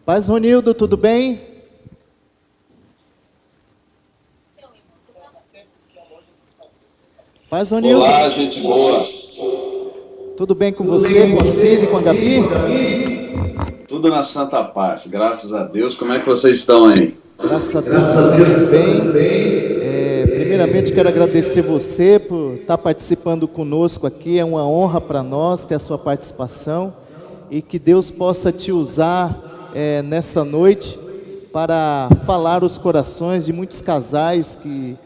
Paz, Ronildo, tudo bem? Paz, Ronildo. Olá, gente boa. Tudo bem com você, com a Cida e com a Gabi? Tudo na santa paz, graças a Deus. Como é que vocês estão aí? Graças a Deus estamos bem. Primeiramente quero agradecer você por estar participando conosco aqui. É uma honra para nós ter a sua participação e que Deus possa te usar nessa noite para falar os corações de muitos casais que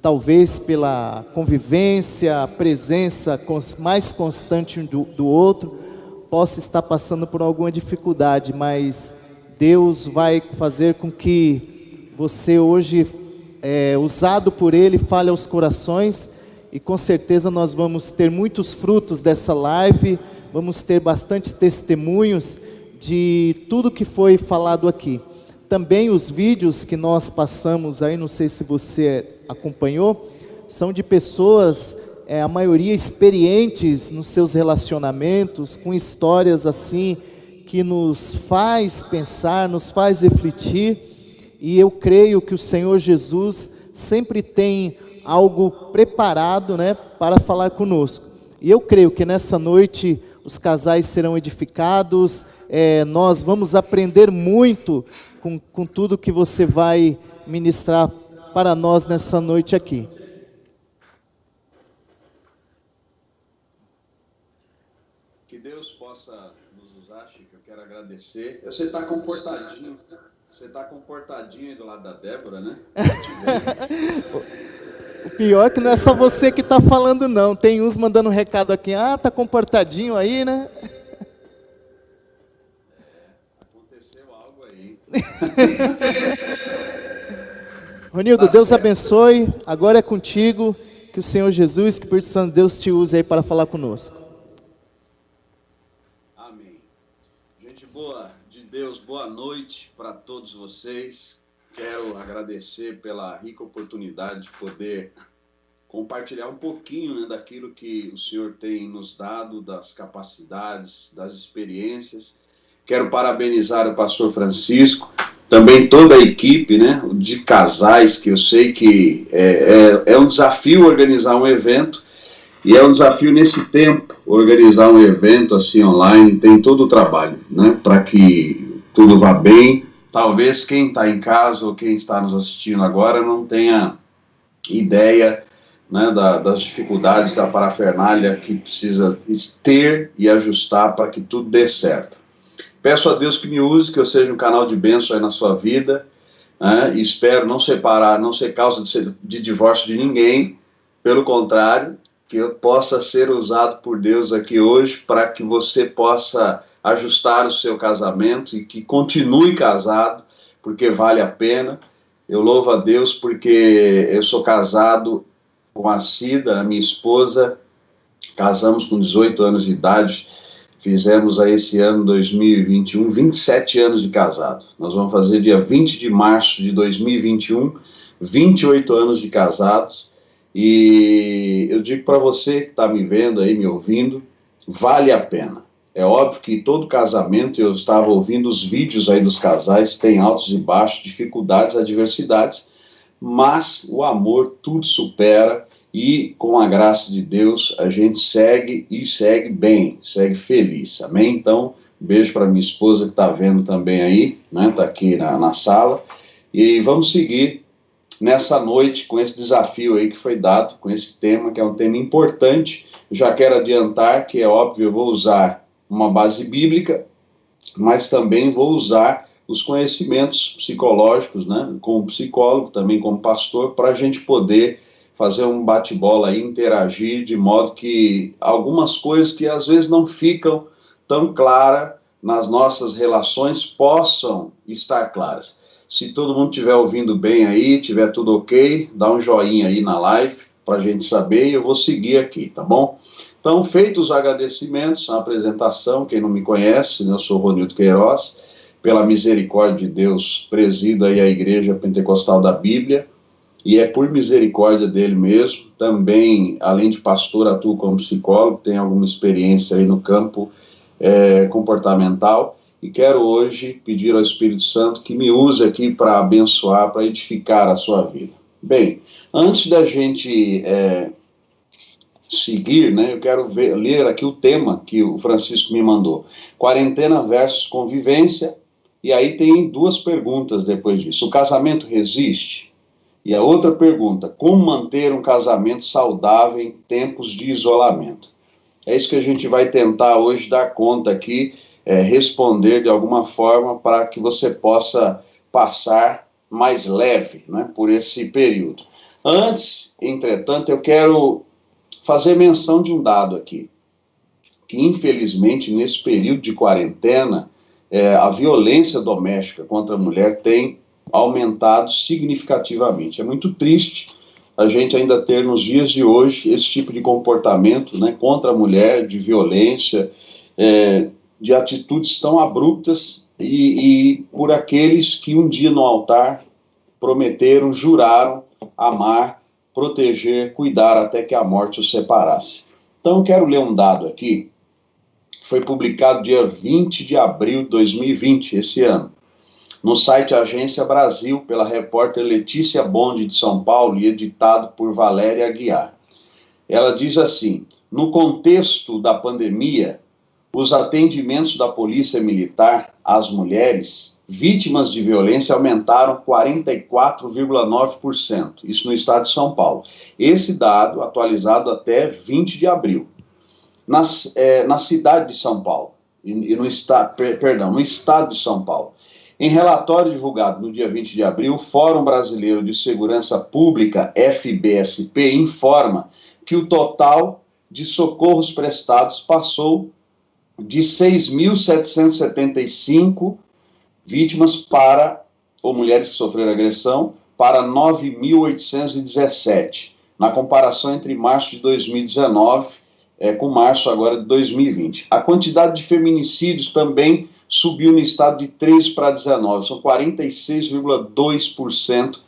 talvez pela convivência, a presença mais constante um do outro, possa estar passando por alguma dificuldade, mas Deus vai fazer com que você hoje, usado por Ele, fale aos corações, e com certeza nós vamos ter muitos frutos dessa live, vamos ter bastante testemunhos de tudo que foi falado aqui. Também os vídeos que nós passamos aí, não sei se você acompanhou, são de pessoas, a maioria experientes nos seus relacionamentos, com histórias assim, que nos faz pensar, nos faz refletir, e eu creio que o Senhor Jesus sempre tem algo preparado, para falar conosco. E eu creio que nessa noite os casais serão edificados, nós vamos aprender muito com tudo que você vai ministrar para nós nessa noite aqui. Que Deus possa nos usar, Chico. Eu quero agradecer. Você está comportadinho. Você está comportadinho aí do lado da Débora, né? O pior é que não é só você que está falando, não. Tem uns mandando um recado aqui. Tá comportadinho aí, né? Aconteceu algo aí. Ronildo, Deus abençoe. Agora é contigo. Que o Senhor Jesus, que o Espírito Santo de Deus te use aí para falar conosco. Amém. Gente boa de Deus, boa noite para todos vocês. Quero agradecer pela rica oportunidade de poder compartilhar um pouquinho, daquilo que o Senhor tem nos dado, das capacidades, das experiências. Quero parabenizar o pastor Francisco, também toda a equipe, de casais, que eu sei que é um desafio organizar um evento, e é um desafio nesse tempo, organizar um evento assim online, tem todo o trabalho, para que tudo vá bem. Talvez quem está em casa ou quem está nos assistindo agora não tenha ideia, das dificuldades da parafernália que precisa ter e ajustar para que tudo dê certo. Peço a Deus que me use, que eu seja um canal de bênção aí na sua vida, e espero não ser causa de divórcio de ninguém, pelo contrário, que eu possa ser usado por Deus aqui hoje para que você possa ajustar o seu casamento e que continue casado, porque vale a pena. Eu louvo a Deus porque eu sou casado com a Cida, a minha esposa, casamos com 18 anos de idade, fizemos aí esse ano 2021, 27 anos de casado. Nós vamos fazer dia 20 de março de 2021, 28 anos de casados. E eu digo para você que está me vendo aí, me ouvindo, vale a pena. É óbvio que todo casamento, eu estava ouvindo os vídeos aí dos casais, tem altos e baixos, dificuldades, adversidades, mas o amor tudo supera e com a graça de Deus a gente segue e segue bem, segue feliz, amém? Então, um beijo para minha esposa que está vendo também aí, está aqui na sala, e vamos seguir nessa noite com esse desafio aí que foi dado, com esse tema, que é um tema importante. Já quero adiantar que é óbvio, eu vou usar uma base bíblica, mas também vou usar os conhecimentos psicológicos, como psicólogo, também como pastor, para a gente poder fazer um bate-bola aí, interagir, de modo que algumas coisas que às vezes não ficam tão claras nas nossas relações possam estar claras. Se todo mundo estiver ouvindo bem aí, tiver tudo ok, dá um joinha aí na live para a gente saber e eu vou seguir aqui, tá bom? Então, feitos os agradecimentos, a apresentação, quem não me conhece, eu sou Ronildo Queiroz, pela misericórdia de Deus, presido aí a Igreja Pentecostal da Bíblia, e é por misericórdia dele mesmo. Também, além de pastor, atuo como psicólogo, tenho alguma experiência aí no campo comportamental, e quero hoje pedir ao Espírito Santo que me use aqui para abençoar, para edificar a sua vida. Bem, antes da gente seguir, né, eu quero ler aqui o tema que o Francisco me mandou. Quarentena versus convivência, e aí tem duas perguntas depois disso. O casamento resiste? E a outra pergunta, como manter um casamento saudável em tempos de isolamento? É isso que a gente vai tentar hoje dar conta aqui, responder de alguma forma para que você possa passar mais leve, né, por esse período. Antes, entretanto, eu quero fazer menção de um dado aqui, que infelizmente nesse período de quarentena, a violência doméstica contra a mulher tem aumentado significativamente. É muito triste a gente ainda ter nos dias de hoje esse tipo de comportamento, né, contra a mulher, de violência, de atitudes tão abruptas e por aqueles que um dia no altar prometeram, juraram amar, proteger, cuidar até que a morte os separasse. Então eu quero ler um dado aqui, foi publicado dia 20 de abril de 2020, esse ano, no site Agência Brasil, pela repórter Letícia Bonde de São Paulo e editado por Valéria Aguiar. Ela diz assim: no contexto da pandemia, os atendimentos da Polícia Militar às mulheres vítimas de violência aumentaram 44,9%, isso no estado de São Paulo. Esse dado atualizado até 20 de abril. Na cidade de São Paulo, no estado de São Paulo. Em relatório divulgado no dia 20 de abril, o Fórum Brasileiro de Segurança Pública, FBSP, informa que o total de socorros prestados passou de 6.775 vítimas ou mulheres que sofreram agressão, para 9.817, na comparação entre março de 2019 com março agora de 2020. A quantidade de feminicídios também subiu no estado de 13 para 19, são 46,2%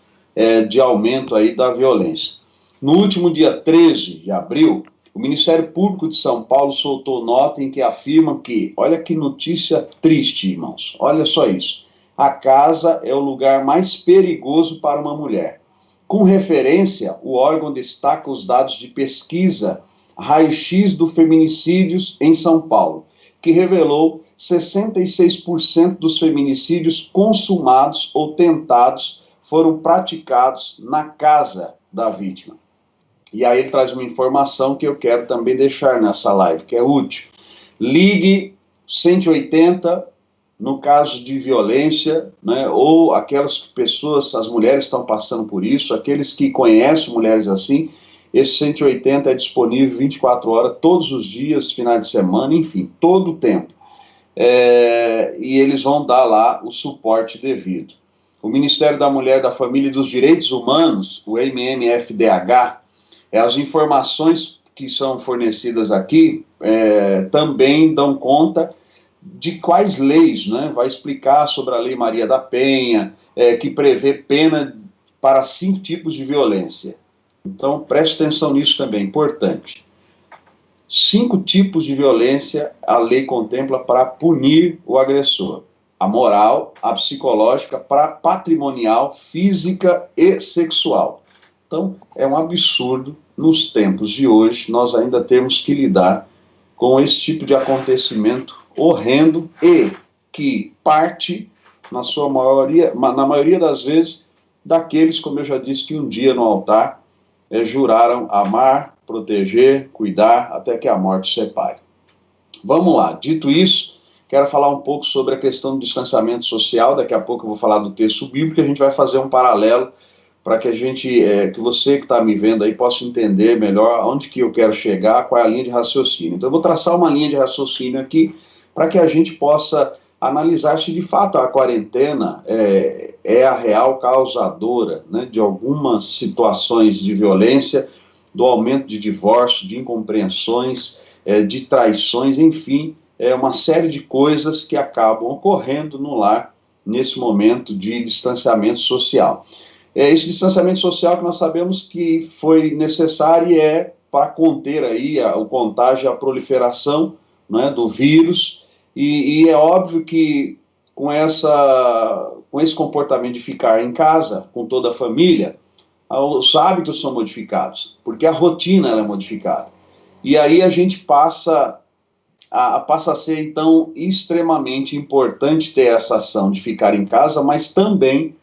de aumento aí da violência. No último dia 13 de abril, o Ministério Público de São Paulo soltou nota em que afirma que, olha que notícia triste, irmãos, olha só isso, a casa é o lugar mais perigoso para uma mulher. Com referência, o órgão destaca os dados de pesquisa Raio-X do Feminicídios em São Paulo, que revelou 66% dos feminicídios consumados ou tentados foram praticados na casa da vítima. E aí ele traz uma informação que eu quero também deixar nessa live, que é útil. Ligue 180 no caso de violência, né, ou aquelas pessoas, as mulheres estão passando por isso, aqueles que conhecem mulheres assim, esse 180 é disponível 24 horas, todos os dias, finais de semana, enfim, todo o tempo. E eles vão dar lá o suporte devido. O Ministério da Mulher, da Família e dos Direitos Humanos, o MMFDH, as informações que são fornecidas aqui também dão conta de quais leis, né? Vai explicar sobre a Lei Maria da Penha, que prevê pena para 5 tipos de violência. Então, preste atenção nisso também, importante. 5 tipos de violência a lei contempla para punir o agressor. A moral, a psicológica, patrimonial, física e sexual. Então, é um absurdo, nos tempos de hoje, nós ainda temos que lidar com esse tipo de acontecimento horrendo e que parte, na maioria das vezes, daqueles, como eu já disse, que um dia no altar juraram amar, proteger, cuidar, até que a morte separe. Vamos lá, dito isso, quero falar um pouco sobre a questão do distanciamento social. Daqui a pouco eu vou falar do texto bíblico, a gente vai fazer um paralelo para que que você que está me vendo aí possa entender melhor onde que eu quero chegar, qual é a linha de raciocínio. Então eu vou traçar uma linha de raciocínio aqui para que a gente possa analisar se de fato a quarentena é a real causadora, né, de algumas situações de violência, do aumento de divórcio, de incompreensões, de traições, enfim, uma série de coisas que acabam ocorrendo no lar nesse momento de distanciamento social. Esse distanciamento social que nós sabemos que foi necessário e para conter aí o contágio e a proliferação, né, do vírus, E é óbvio que com esse comportamento de ficar em casa com toda a família, os hábitos são modificados, porque a rotina ela é modificada. E aí a gente passa a ser, então, extremamente importante ter essa ação de ficar em casa, mas também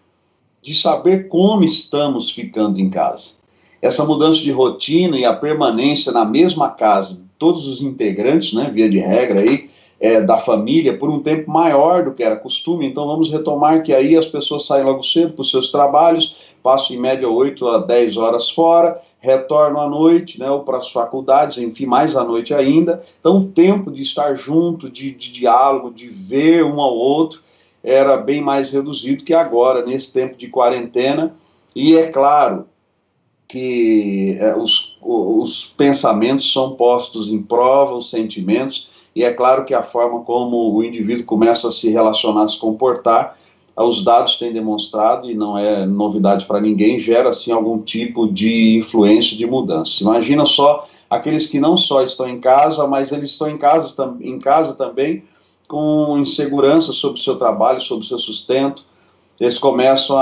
de saber como estamos ficando em casa. Essa mudança de rotina e a permanência na mesma casa, todos os integrantes, né, via de regra aí, da família, por um tempo maior do que era costume. Então vamos retomar que aí as pessoas saem logo cedo para os seus trabalhos, passam em média 8 a 10 horas fora, retornam à noite, né, ou para as faculdades, enfim, mais à noite ainda. Então o tempo de estar junto, de diálogo, de ver um ao outro, era bem mais reduzido que agora, nesse tempo de quarentena. E é claro que os pensamentos são postos em prova, os sentimentos, e é claro que a forma como o indivíduo começa a se relacionar, a se comportar, os dados têm demonstrado, e não é novidade para ninguém, gera assim algum tipo de influência, de mudança. Imagina só aqueles que não só estão em casa, mas eles estão em casa também com insegurança sobre o seu trabalho, sobre o seu sustento. Eles começam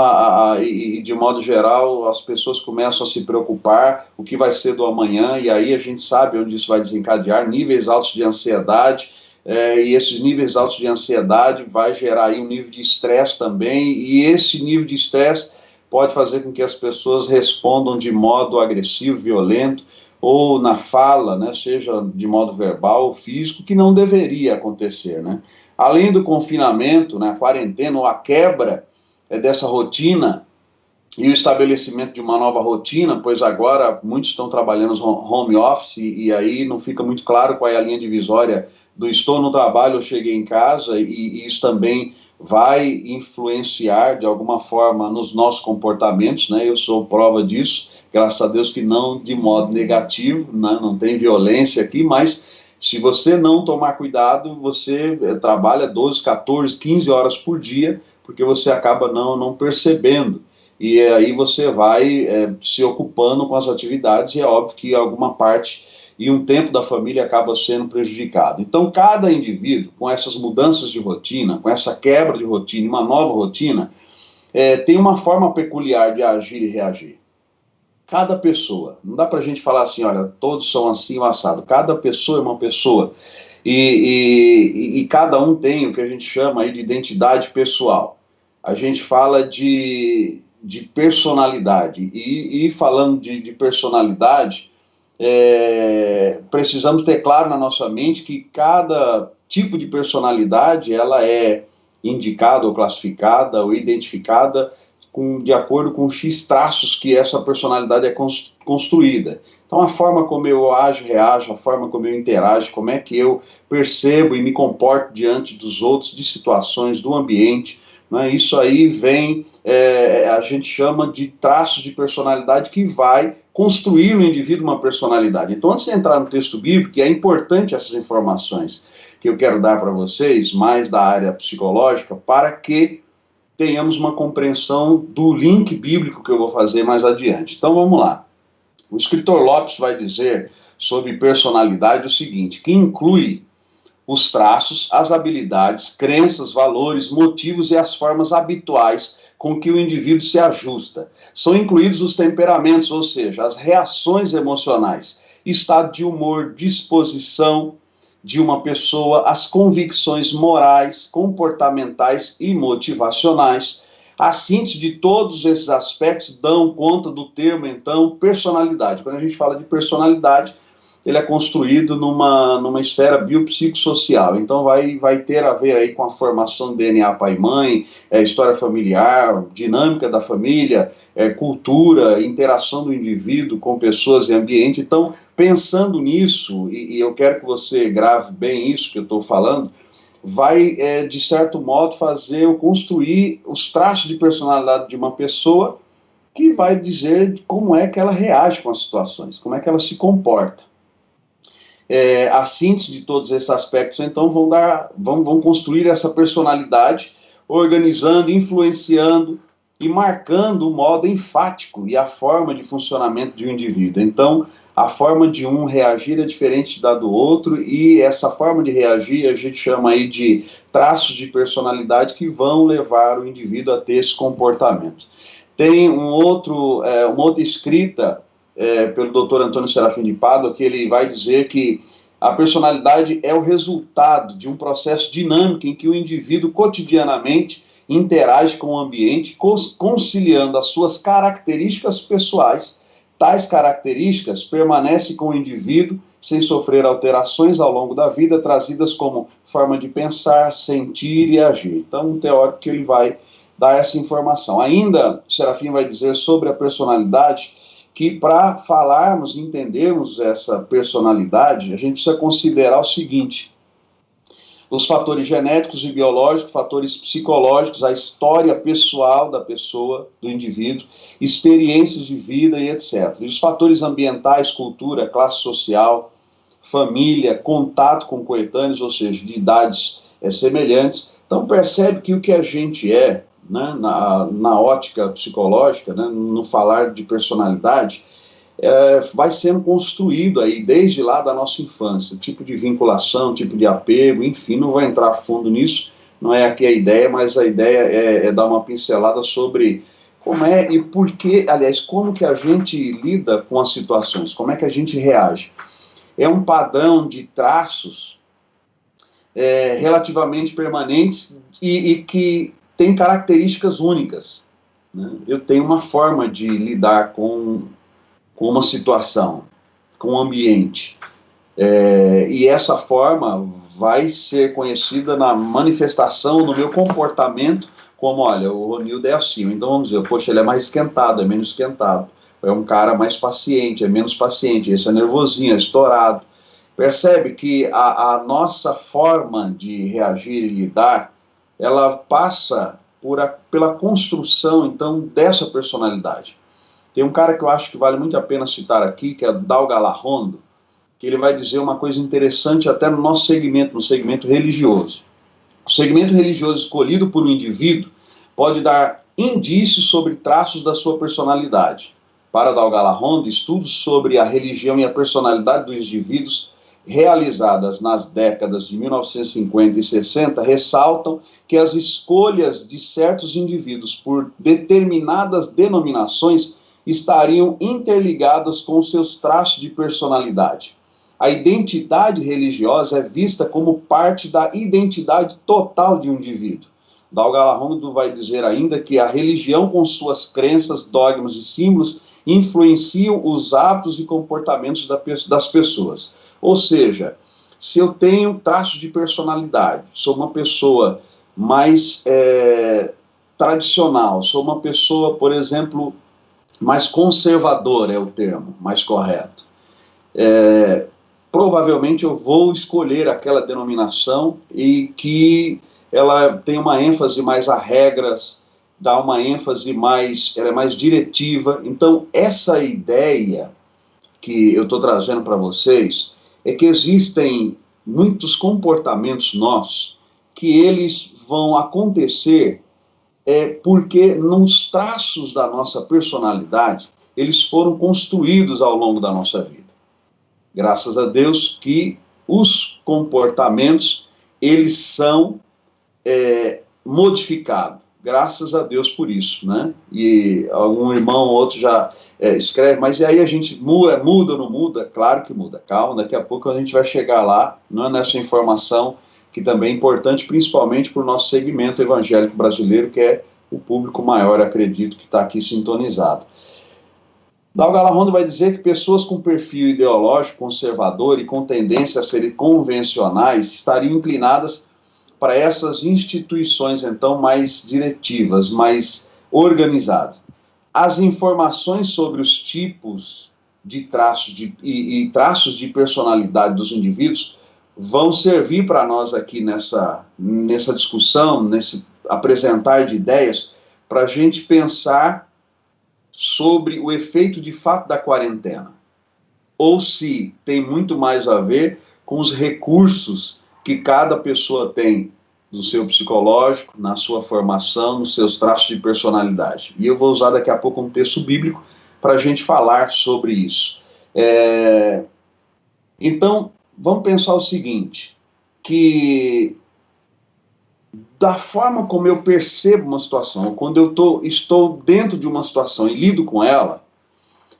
e de modo geral, as pessoas começam a se preocupar o que vai ser do amanhã, e aí a gente sabe onde isso vai desencadear, níveis altos de ansiedade, e esses níveis altos de ansiedade vai gerar aí um nível de estresse também, e esse nível de estresse pode fazer com que as pessoas respondam de modo agressivo, violento, ou na fala, né, seja de modo verbal ou físico, que não deveria acontecer, né? Além do confinamento, né, a quarentena ou a quebra dessa rotina e o estabelecimento de uma nova rotina, pois agora muitos estão trabalhando home office e aí não fica muito claro qual é a linha divisória do estou no trabalho ou cheguei em casa, e isso também vai influenciar de alguma forma nos nossos comportamentos, né? Eu sou prova disso, graças a Deus que não de modo negativo, né? Não tem violência aqui, mas se você não tomar cuidado, você trabalha 12, 14, 15 horas por dia, porque você acaba não percebendo. E aí você vai se ocupando com as atividades, e é óbvio que alguma parte e um tempo da família acaba sendo prejudicado. Então, cada indivíduo, com essas mudanças de rotina, com essa quebra de rotina, uma nova rotina, tem uma forma peculiar de agir e reagir. Cada pessoa, não dá para a gente falar assim, olha, todos são assim ou assado. Cada pessoa é uma pessoa, e cada um tem o que a gente chama aí de identidade pessoal. A gente fala de personalidade, e falando de personalidade, precisamos ter claro na nossa mente que cada tipo de personalidade ela é indicada ou classificada ou identificada de acordo com X traços que essa personalidade é construída. Então a forma como eu ajo, reajo, a forma como eu interajo, como é que eu percebo e me comporto diante dos outros, de situações, do ambiente, né? Isso aí vem, a gente chama de traços de personalidade que vai construir no indivíduo uma personalidade. Então, antes de entrar no texto bíblico, é importante essas informações que eu quero dar para vocês, mais da área psicológica, para que tenhamos uma compreensão do link bíblico que eu vou fazer mais adiante. Então, vamos lá. O escritor Lopes vai dizer sobre personalidade o seguinte, que inclui os traços, as habilidades, crenças, valores, motivos e as formas habituais com que o indivíduo se ajusta. São incluídos os temperamentos, ou seja, as reações emocionais, estado de humor, disposição de uma pessoa, as convicções morais, comportamentais e motivacionais. A síntese de todos esses aspectos dão conta do termo, então, personalidade. Quando a gente fala de personalidade, ele é construído numa esfera biopsicossocial, então vai ter a ver aí com a formação do DNA pai e mãe, história familiar, dinâmica da família, cultura, interação do indivíduo com pessoas e ambiente. Então, pensando nisso, e eu quero que você grave bem isso que eu estou falando, vai, de certo modo, fazer eu construir os traços de personalidade de uma pessoa, que vai dizer como é que ela reage com as situações, como é que ela se comporta. A síntese de todos esses aspectos, então, vão construir essa personalidade, organizando, influenciando e marcando o modo enfático e a forma de funcionamento de um indivíduo. Então, a forma de um reagir é diferente da do outro, e essa forma de reagir a gente chama aí de traços de personalidade que vão levar o indivíduo a ter esse comportamento. Tem uma outra escrita pelo Dr. Antônio Serafim de Pádua, que ele vai dizer que a personalidade é o resultado de um processo dinâmico em que o indivíduo cotidianamente interage com o ambiente, conciliando as suas características pessoais. Tais características permanecem com o indivíduo sem sofrer alterações ao longo da vida, trazidas como forma de pensar, sentir e agir. Então, um teórico que ele vai dar essa informação. Ainda, o Serafim vai dizer sobre a personalidade que para falarmos e entendermos essa personalidade, a gente precisa considerar o seguinte: os fatores genéticos e biológicos, fatores psicológicos, a história pessoal da pessoa, do indivíduo, experiências de vida e etc. E os fatores ambientais, cultura, classe social, família, contato com coetâneos, ou seja, de idades semelhantes. Então percebe que o que a gente é, né, na ótica psicológica, né, no falar de personalidade, vai sendo construído aí desde lá da nossa infância, tipo de vinculação, tipo de apego, enfim, não vou entrar a fundo nisso, não é aqui a ideia, mas a ideia é dar uma pincelada sobre como é e por que, aliás, como que a gente lida com as situações, como é que a gente reage. É um padrão de traços relativamente permanentes e que tem características únicas, né? Eu tenho uma forma de lidar com uma situação, com o ambiente, e essa forma vai ser conhecida na manifestação, no meu comportamento, como, olha, o Ronildo é assim, então vamos dizer, poxa, ele é mais esquentado, é menos esquentado, é um cara mais paciente, é menos paciente, esse é nervosinho, é estourado. Percebe que a nossa forma de reagir e lidar, ela passa pela construção, então, dessa personalidade. Tem um cara que eu acho que vale muito a pena citar aqui, que é Dal Galarrondo, que ele vai dizer uma coisa interessante até no nosso segmento, no segmento religioso. O segmento religioso escolhido por um indivíduo pode dar indícios sobre traços da sua personalidade. Para Dal Galarrondo, estudos sobre a religião e a personalidade dos indivíduos realizadas nas décadas de 1950 e 60 ressaltam que as escolhas de certos indivíduos por determinadas denominações estariam interligadas com seus traços de personalidade. A identidade religiosa é vista como parte da identidade total de um indivíduo. Dal Galarrondo vai dizer ainda que a religião, com suas crenças, dogmas e símbolos, influenciam os hábitos e comportamentos das pessoas. Ou seja, se eu tenho traços de personalidade, sou uma pessoa mais tradicional, sou uma pessoa, por exemplo, mais conservadora, é o termo mais correto, provavelmente eu vou escolher aquela denominação e que ela tem uma ênfase mais a regras, dá uma ênfase mais, ela é mais diretiva. Então, essa ideia que eu estou trazendo para vocês é que existem muitos comportamentos nossos que eles vão acontecer porque nos traços da nossa personalidade eles foram construídos ao longo da nossa vida. Graças a Deus que os comportamentos eles são modificados. Graças a Deus por isso, né? E algum irmão ou outro já escreve, mas e aí a gente muda ou não muda? Claro que muda, calma, daqui a pouco a gente vai chegar lá, não é, nessa informação que também é importante, principalmente para o nosso segmento evangélico brasileiro, que é o público maior, acredito, que está aqui sintonizado. Dal Galarrondo vai dizer que pessoas com perfil ideológico conservador e com tendência a serem convencionais estariam inclinadas para essas instituições, então, mais diretivas, mais organizadas. As informações sobre os tipos de traços e traços de personalidade dos indivíduos vão servir para nós aqui nessa discussão, nesse apresentar de ideias, para a gente pensar sobre o efeito de fato da quarentena, ou se tem muito mais a ver com os recursos que cada pessoa tem no seu psicológico, na sua formação, nos seus traços de personalidade. E eu vou usar daqui a pouco um texto bíblico para a gente falar sobre isso. Então, vamos pensar o seguinte, que da forma como eu percebo uma situação, quando eu estou dentro de uma situação e lido com ela,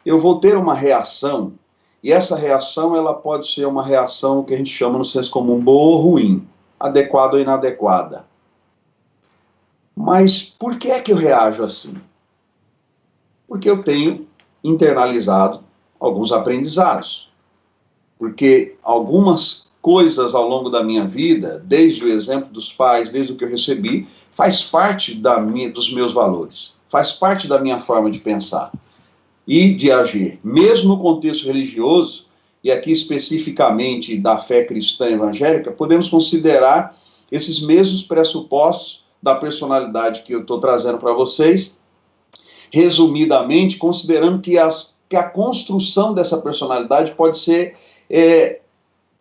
eu vou ter uma reação, e essa reação ela pode ser uma reação que a gente chama no senso comum boa ou ruim, adequada ou inadequada. Mas por que é que eu reajo assim? Porque eu tenho internalizado alguns aprendizados. Porque algumas coisas ao longo da minha vida, desde o exemplo dos pais, desde o que eu recebi, faz parte dos meus valores, faz parte da minha forma de pensar e de agir. Mesmo no contexto religioso, e aqui especificamente da fé cristã evangélica, podemos considerar esses mesmos pressupostos da personalidade que eu estou trazendo para vocês, resumidamente, considerando que a construção dessa personalidade pode ser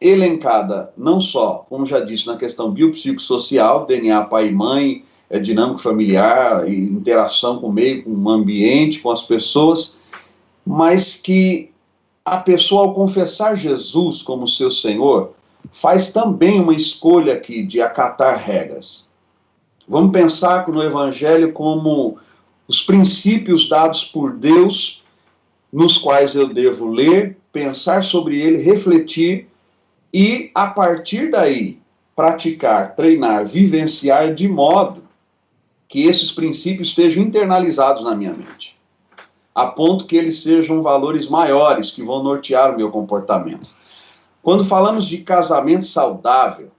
elencada, não só, como já disse, na questão biopsicossocial, DNA pai e mãe, dinâmico familiar, interação com o meio, com o ambiente, com as pessoas, mas que a pessoa, ao confessar Jesus como seu Senhor, faz também uma escolha aqui de acatar regras. Vamos pensar no Evangelho como os princípios dados por Deus, nos quais eu devo ler, pensar sobre ele, refletir e, a partir daí, praticar, treinar, vivenciar de modo que esses princípios estejam internalizados na minha mente, a ponto que eles sejam valores maiores que vão nortear o meu comportamento. Quando falamos de casamento saudável,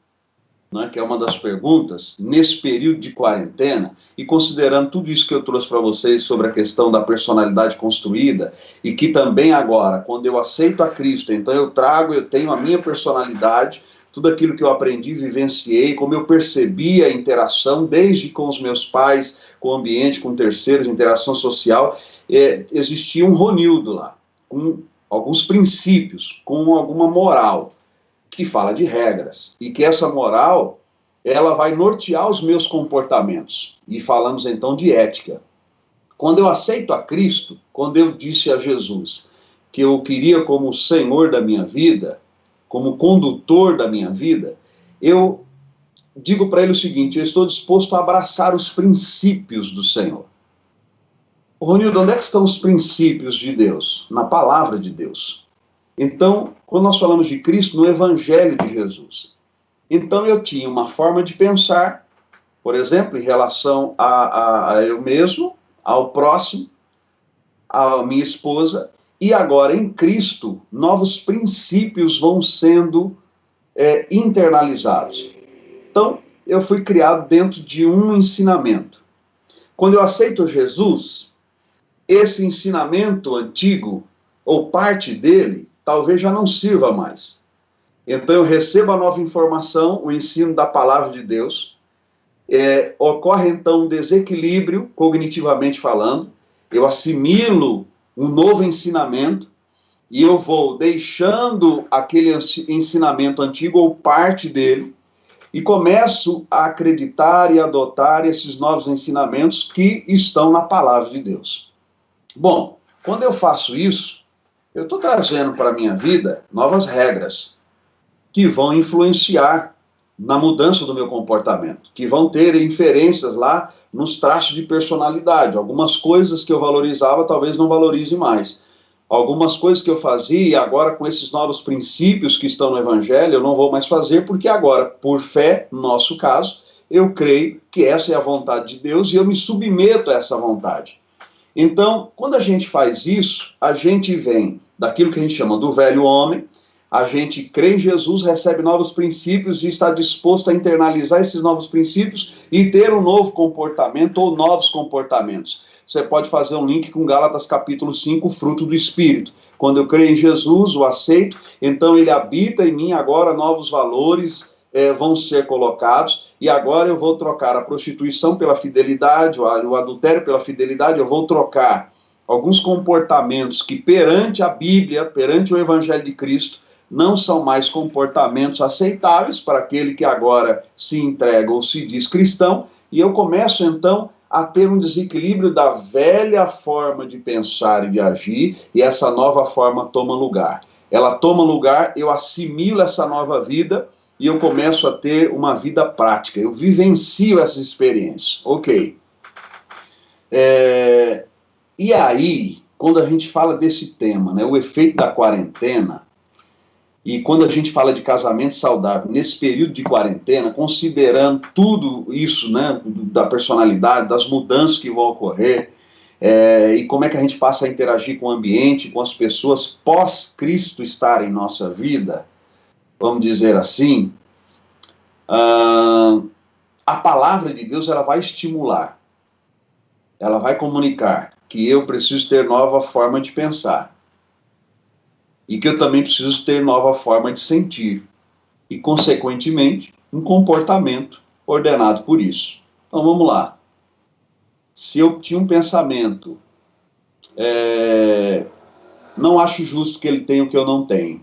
né, que é uma das perguntas, nesse período de quarentena, e considerando tudo isso que eu trouxe para vocês sobre a questão da personalidade construída, e que também agora, quando eu aceito a Cristo, então eu tenho a minha personalidade, tudo aquilo que eu aprendi, vivenciei, como eu percebi a interação, desde com os meus pais, com o ambiente, com terceiros, interação social, existia um Ronildo lá, com alguns princípios, com alguma moral, que fala de regras, e que essa moral, ela vai nortear os meus comportamentos, e falamos então de ética. Quando eu aceito a Cristo, quando eu disse a Jesus que eu queria como Senhor da minha vida, como condutor da minha vida, eu digo para ele o seguinte, eu estou disposto a abraçar os princípios do Senhor. Ronildo, onde é que estão os princípios de Deus? Na palavra de Deus. Então, quando nós falamos de Cristo, no Evangelho de Jesus. Então, eu tinha uma forma de pensar, por exemplo, em relação a eu mesmo, ao próximo, à minha esposa, e agora em Cristo, novos princípios vão sendo internalizados. Então, eu fui criado dentro de um ensinamento. Quando eu aceito Jesus, esse ensinamento antigo, ou parte dele, talvez já não sirva mais. Então eu recebo a nova informação, o ensino da palavra de Deus, ocorre então um desequilíbrio, cognitivamente falando, eu assimilo um novo ensinamento, e eu vou deixando aquele ensinamento antigo, ou parte dele, e começo a acreditar e adotar esses novos ensinamentos que estão na palavra de Deus. Bom, quando eu faço isso, eu estou trazendo para a minha vida novas regras que vão influenciar na mudança do meu comportamento, que vão ter inferências lá nos traços de personalidade. Algumas coisas que eu valorizava, talvez não valorize mais. Algumas coisas que eu fazia, e agora com esses novos princípios que estão no Evangelho, eu não vou mais fazer, porque agora, por fé, no nosso caso, eu creio que essa é a vontade de Deus e eu me submeto a essa vontade. Então, quando a gente faz isso, a gente vem daquilo que a gente chama do velho homem, a gente crê em Jesus, recebe novos princípios e está disposto a internalizar esses novos princípios e ter um novo comportamento ou novos comportamentos. Você pode fazer um link com Gálatas capítulo 5, o fruto do Espírito. Quando eu creio em Jesus, o aceito, então ele habita em mim, agora novos valores vão ser colocados, e agora eu vou trocar a prostituição pela fidelidade, o adultério pela fidelidade, eu vou trocar alguns comportamentos que perante a Bíblia, perante o Evangelho de Cristo, não são mais comportamentos aceitáveis para aquele que agora se entrega ou se diz cristão, e eu começo então a ter um desequilíbrio da velha forma de pensar e de agir, e essa nova forma toma lugar. Ela toma lugar, eu assimilo essa nova vida e eu começo a ter uma vida prática. Eu vivencio essas experiências. Ok. E aí, quando a gente fala desse tema, né, o efeito da quarentena, e quando a gente fala de casamento saudável, nesse período de quarentena, considerando tudo isso, né, da personalidade, das mudanças que vão ocorrer, e como é que a gente passa a interagir com o ambiente, com as pessoas pós-Cristo estar em nossa vida, vamos dizer assim, a palavra de Deus ela vai estimular, ela vai comunicar que eu preciso ter nova forma de pensar. E que eu também preciso ter nova forma de sentir. E, consequentemente, um comportamento ordenado por isso. Então, vamos lá. Se eu tinha um pensamento, não acho justo que ele tenha o que eu não tenho.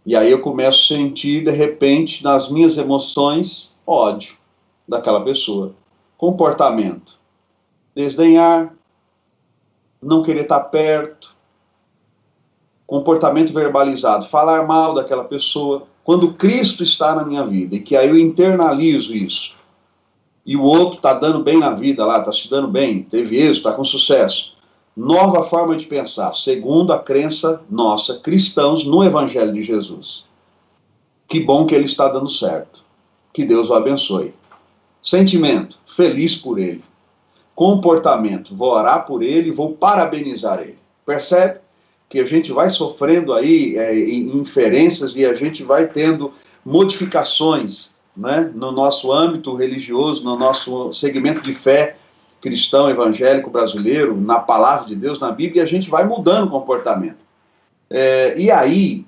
E aí eu começo a sentir, de repente, nas minhas emoções, ódio daquela pessoa. Comportamento. Desdenhar, não querer estar perto, comportamento verbalizado, falar mal daquela pessoa, quando Cristo está na minha vida, e que aí eu internalizo isso, e o outro está dando bem na vida lá, está se dando bem, teve êxito, está com sucesso. Nova forma de pensar, segundo a crença nossa, cristãos, no Evangelho de Jesus. Que bom que ele está dando certo. Que Deus o abençoe. Sentimento, feliz por ele. Comportamento, vou orar por ele, vou parabenizar ele. Percebe? Que a gente vai sofrendo aí inferências e a gente vai tendo modificações, né, no nosso âmbito religioso, no nosso segmento de fé cristão, evangélico, brasileiro, na palavra de Deus, na Bíblia, e a gente vai mudando o comportamento. E aí,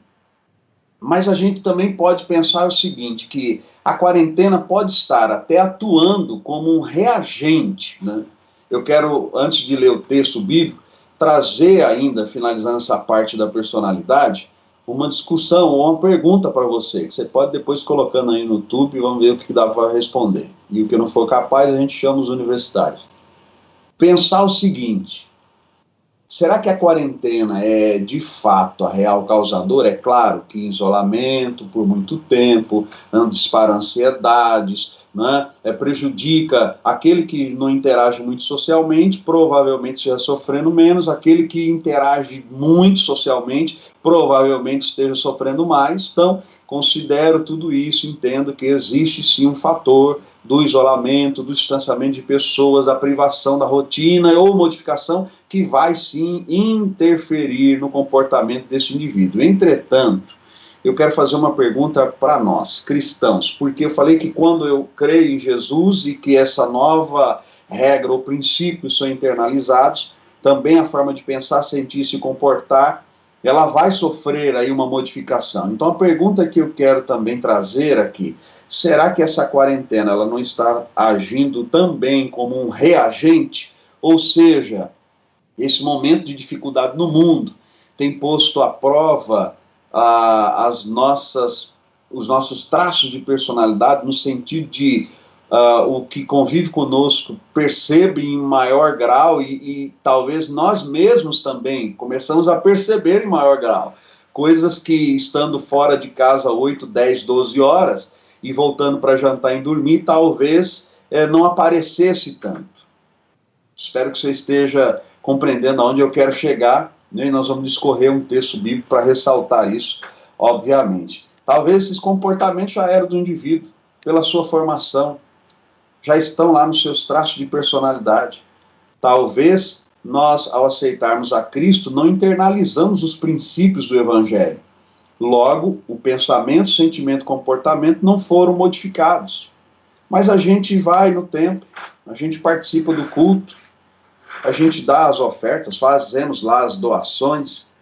mas a gente também pode pensar o seguinte, que a quarentena pode estar até atuando como um reagente, né? Eu quero, antes de ler o texto bíblico, trazer ainda, finalizando essa parte da personalidade, uma discussão ou uma pergunta para você, que você pode depois colocando aí no YouTube e vamos ver o que dá para responder. E o que não for capaz, a gente chama os universitários. Pensar o seguinte, será que a quarentena é de fato a real causadora? É claro que isolamento por muito tempo, não dispara ansiedades, né? Prejudica aquele que não interage muito socialmente, provavelmente esteja sofrendo menos, aquele que interage muito socialmente, provavelmente esteja sofrendo mais. Então, considero tudo isso, entendo que existe sim um fator do isolamento, do distanciamento de pessoas, da privação da rotina ou modificação que vai sim interferir no comportamento desse indivíduo. Entretanto, eu quero fazer uma pergunta para nós, cristãos, porque eu falei que quando eu creio em Jesus e que essa nova regra ou princípios são internalizados, também a forma de pensar, sentir e se comportar, ela vai sofrer aí uma modificação. Então a pergunta que eu quero também trazer aqui, será que essa quarentena ela não está agindo também como um reagente? Ou seja, esse momento de dificuldade no mundo tem posto à prova os nossos traços de personalidade, no sentido de o que convive conosco percebe em maior grau e talvez nós mesmos também começamos a perceber em maior grau. Coisas que estando fora de casa 8, 10, 12 horas e voltando para jantar e dormir, talvez não aparecesse tanto. Espero que você esteja compreendendo aonde eu quero chegar, né? E nós vamos discorrer um texto bíblico para ressaltar isso, obviamente. Talvez esses comportamentos já eram do indivíduo, pela sua formação, já estão lá nos seus traços de personalidade. Talvez nós, ao aceitarmos a Cristo, não internalizamos os princípios do Evangelho. Logo, o pensamento, sentimento, comportamento não foram modificados. Mas a gente vai no templo, a gente participa do culto, a gente dá as ofertas, fazemos lá as doações,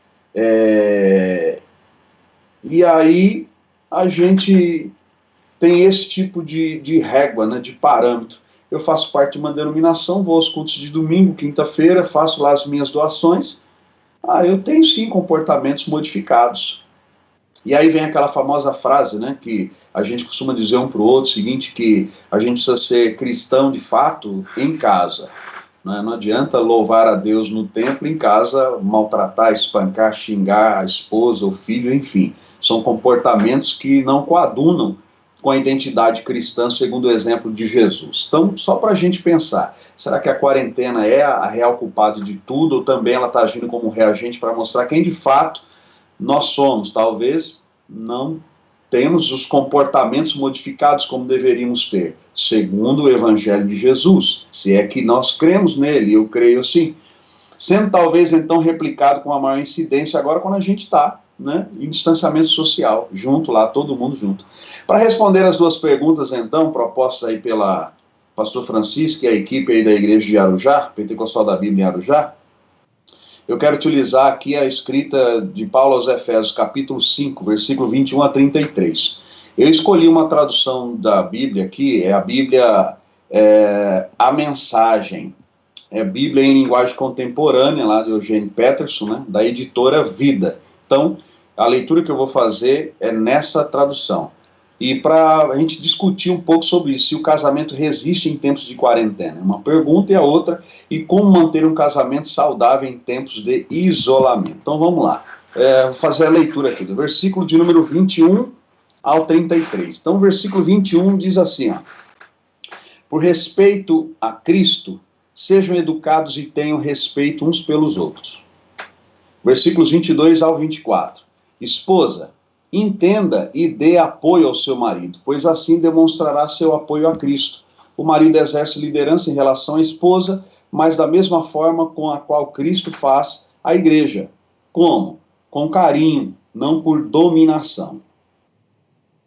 e aí a gente tem esse tipo de régua, né, de parâmetro. Eu faço parte de uma denominação, vou aos cultos de domingo, quinta-feira, faço lá as minhas doações. Eu tenho sim comportamentos modificados. E aí vem aquela famosa frase, né, que a gente costuma dizer um para o outro, o seguinte, que a gente precisa ser cristão de fato em casa. Né? Não adianta louvar a Deus no templo, em casa maltratar, espancar, xingar a esposa, o filho, enfim. São comportamentos que não coadunam com a identidade cristã, segundo o exemplo de Jesus. Então, só para a gente pensar, será que a quarentena é a real culpada de tudo, ou também ela está agindo como um reagente para mostrar quem de fato nós somos? Talvez não temos os comportamentos modificados como deveríamos ter, segundo o Evangelho de Jesus, se é que nós cremos nele, eu creio assim, sendo talvez então replicado com a maior incidência agora quando a gente está, né, em distanciamento social, junto lá, todo mundo junto. Para responder as duas perguntas então, propostas aí pela pastor Francisco e a equipe aí da igreja de Arujá, Pentecostal da Bíblia em Arujá, eu quero utilizar aqui a escrita de Paulo aos Efésios, capítulo 5, versículo 21 a 33. Eu escolhi uma tradução da Bíblia aqui, é a Bíblia, a Mensagem. É a Bíblia em linguagem contemporânea, lá de Eugênio Peterson, né, da editora Vida. Então, a leitura que eu vou fazer é nessa tradução. E para a gente discutir um pouco sobre isso, se o casamento resiste em tempos de quarentena. Uma pergunta e a outra, e como manter um casamento saudável em tempos de isolamento. Então vamos lá, vou fazer a leitura aqui, do versículo de número 21 ao 33. Então o versículo 21 diz assim, ó, por respeito a Cristo, sejam educados e tenham respeito uns pelos outros. Versículos 22 ao 24. Esposa, entenda e dê apoio ao seu marido, pois assim demonstrará seu apoio a Cristo. O marido exerce liderança em relação à esposa, mas da mesma forma com a qual Cristo faz a igreja. Como? Com carinho, não por dominação.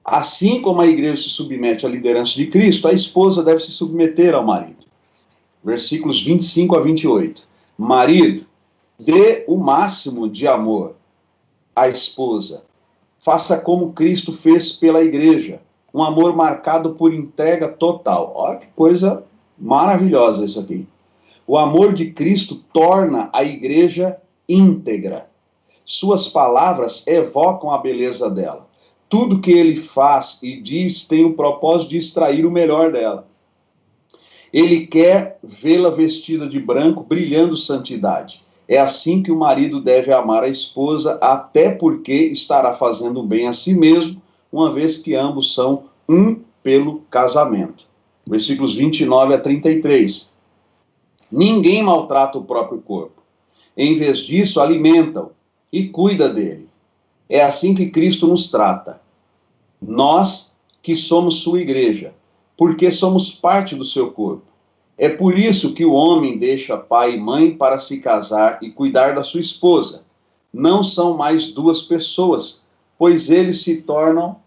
Assim como a igreja se submete à liderança de Cristo, a esposa deve se submeter ao marido. Versículos 25 a 28. Marido, dê o máximo de amor à esposa. Faça como Cristo fez pela igreja, um amor marcado por entrega total. Olha que coisa maravilhosa isso aqui. O amor de Cristo torna a igreja íntegra. Suas palavras evocam a beleza dela. Tudo que ele faz e diz tem o propósito de extrair o melhor dela. Ele quer vê-la vestida de branco, brilhando santidade. É assim que o marido deve amar a esposa, até porque estará fazendo bem a si mesmo, uma vez que ambos são um pelo casamento. Versículos 29 a 33. Ninguém maltrata o próprio corpo. Em vez disso, alimenta-o e cuida dele. É assim que Cristo nos trata. Nós, que somos sua igreja, porque somos parte do seu corpo. É por isso que o homem deixa pai e mãe para se casar e cuidar da sua esposa. Não são mais duas pessoas, pois eles se tornam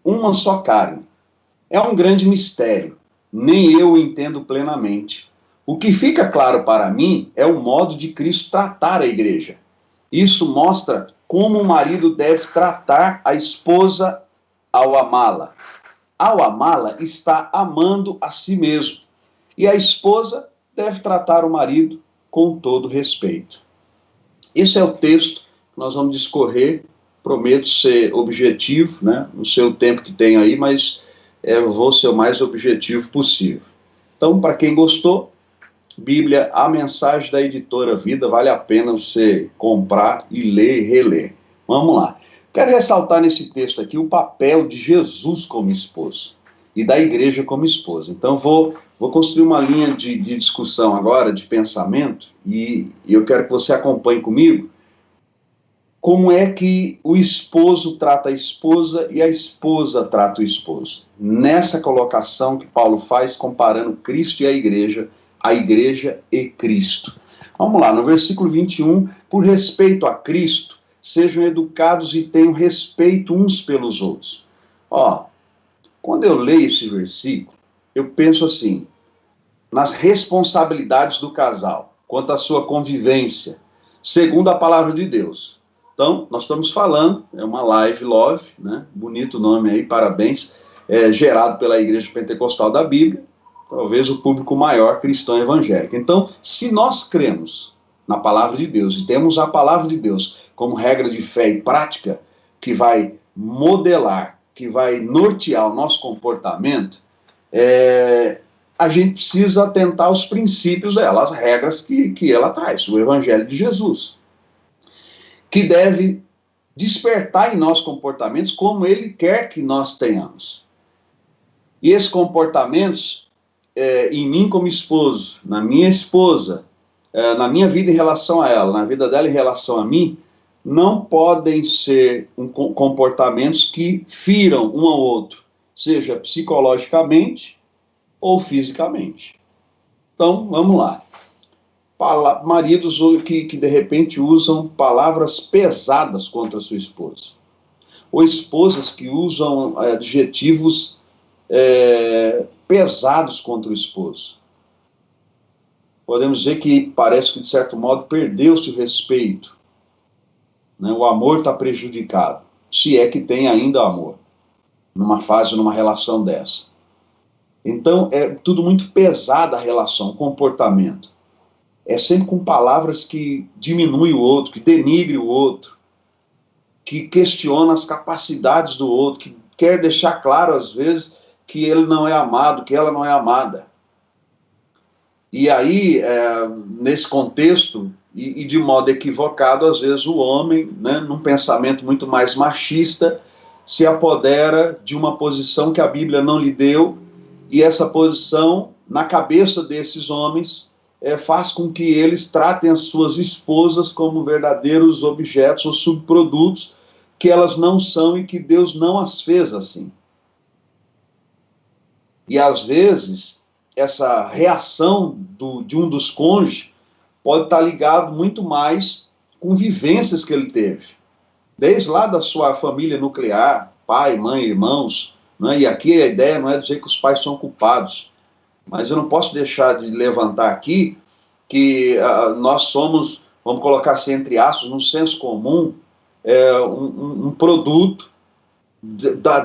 uma só carne. É um grande mistério, nem eu o entendo plenamente. O que fica claro para mim é o modo de Cristo tratar a igreja. Isso mostra como o marido deve tratar a esposa ao amá-la. Ao amá-la, está amando a si mesmo. E a esposa deve tratar o marido com todo respeito. Esse é o texto que nós vamos discorrer. Prometo ser objetivo, né? No seu tempo que tenho aí, mas vou ser o mais objetivo possível. Então, para quem gostou, Bíblia, a Mensagem da editora Vida, vale a pena você comprar e ler e reler. Vamos lá. Quero ressaltar nesse texto aqui o papel de Jesus como esposo e da igreja como esposa. Então vou construir uma linha de discussão agora, de pensamento, e eu quero que você acompanhe comigo como é que o esposo trata a esposa e a esposa trata o esposo. Nessa colocação que Paulo faz, comparando Cristo e a igreja e Cristo. Vamos lá, no versículo 21, por respeito a Cristo, sejam educados e tenham respeito uns pelos outros. Ó, quando eu leio esse versículo, eu penso assim, nas responsabilidades do casal, quanto à sua convivência, segundo a palavra de Deus. Então, nós estamos falando, é uma live love, né? Bonito nome aí, parabéns, gerado pela Igreja Pentecostal da Bíblia, talvez o público maior cristão evangélico. Então, se nós cremos na palavra de Deus e temos a palavra de Deus como regra de fé e prática, que vai modelar, que vai nortear o nosso comportamento, a gente precisa atentar aos princípios dela, as regras que ela traz, o Evangelho de Jesus, que deve despertar em nós comportamentos como ele quer que nós tenhamos. E esses comportamentos, em mim como esposo, na minha esposa, na minha vida em relação a ela, na vida dela em relação a mim, não podem ser comportamentos que firam um ao outro, seja psicologicamente ou fisicamente. Então, vamos lá. Maridos que de repente usam palavras pesadas contra a sua esposa, ou esposas que usam adjetivos pesados contra o esposo. Podemos dizer que parece que, de certo modo, perdeu-se o respeito, né? O amor está prejudicado, se é que tem ainda amor, numa relação dessa. Então, é tudo muito pesado a relação, o comportamento. É sempre com palavras que diminuem o outro, que denigre o outro, que questiona as capacidades do outro, que quer deixar claro, às vezes, que ele não é amado, que ela não é amada. E aí, nesse contexto, e de modo equivocado, às vezes o homem, né, num pensamento muito mais machista, se apodera de uma posição que a Bíblia não lhe deu, e essa posição, na cabeça desses homens, faz com que eles tratem as suas esposas como verdadeiros objetos ou subprodutos, que elas não são e que Deus não as fez assim. E às vezes, essa reação de um dos cônjuges pode estar ligado muito mais com vivências que ele teve. Desde lá da sua família nuclear, pai, mãe, irmãos, né? E aqui a ideia não é dizer que os pais são culpados, mas eu não posso deixar de levantar aqui que nós somos, vamos colocar assim entre aspas, no senso comum, um produto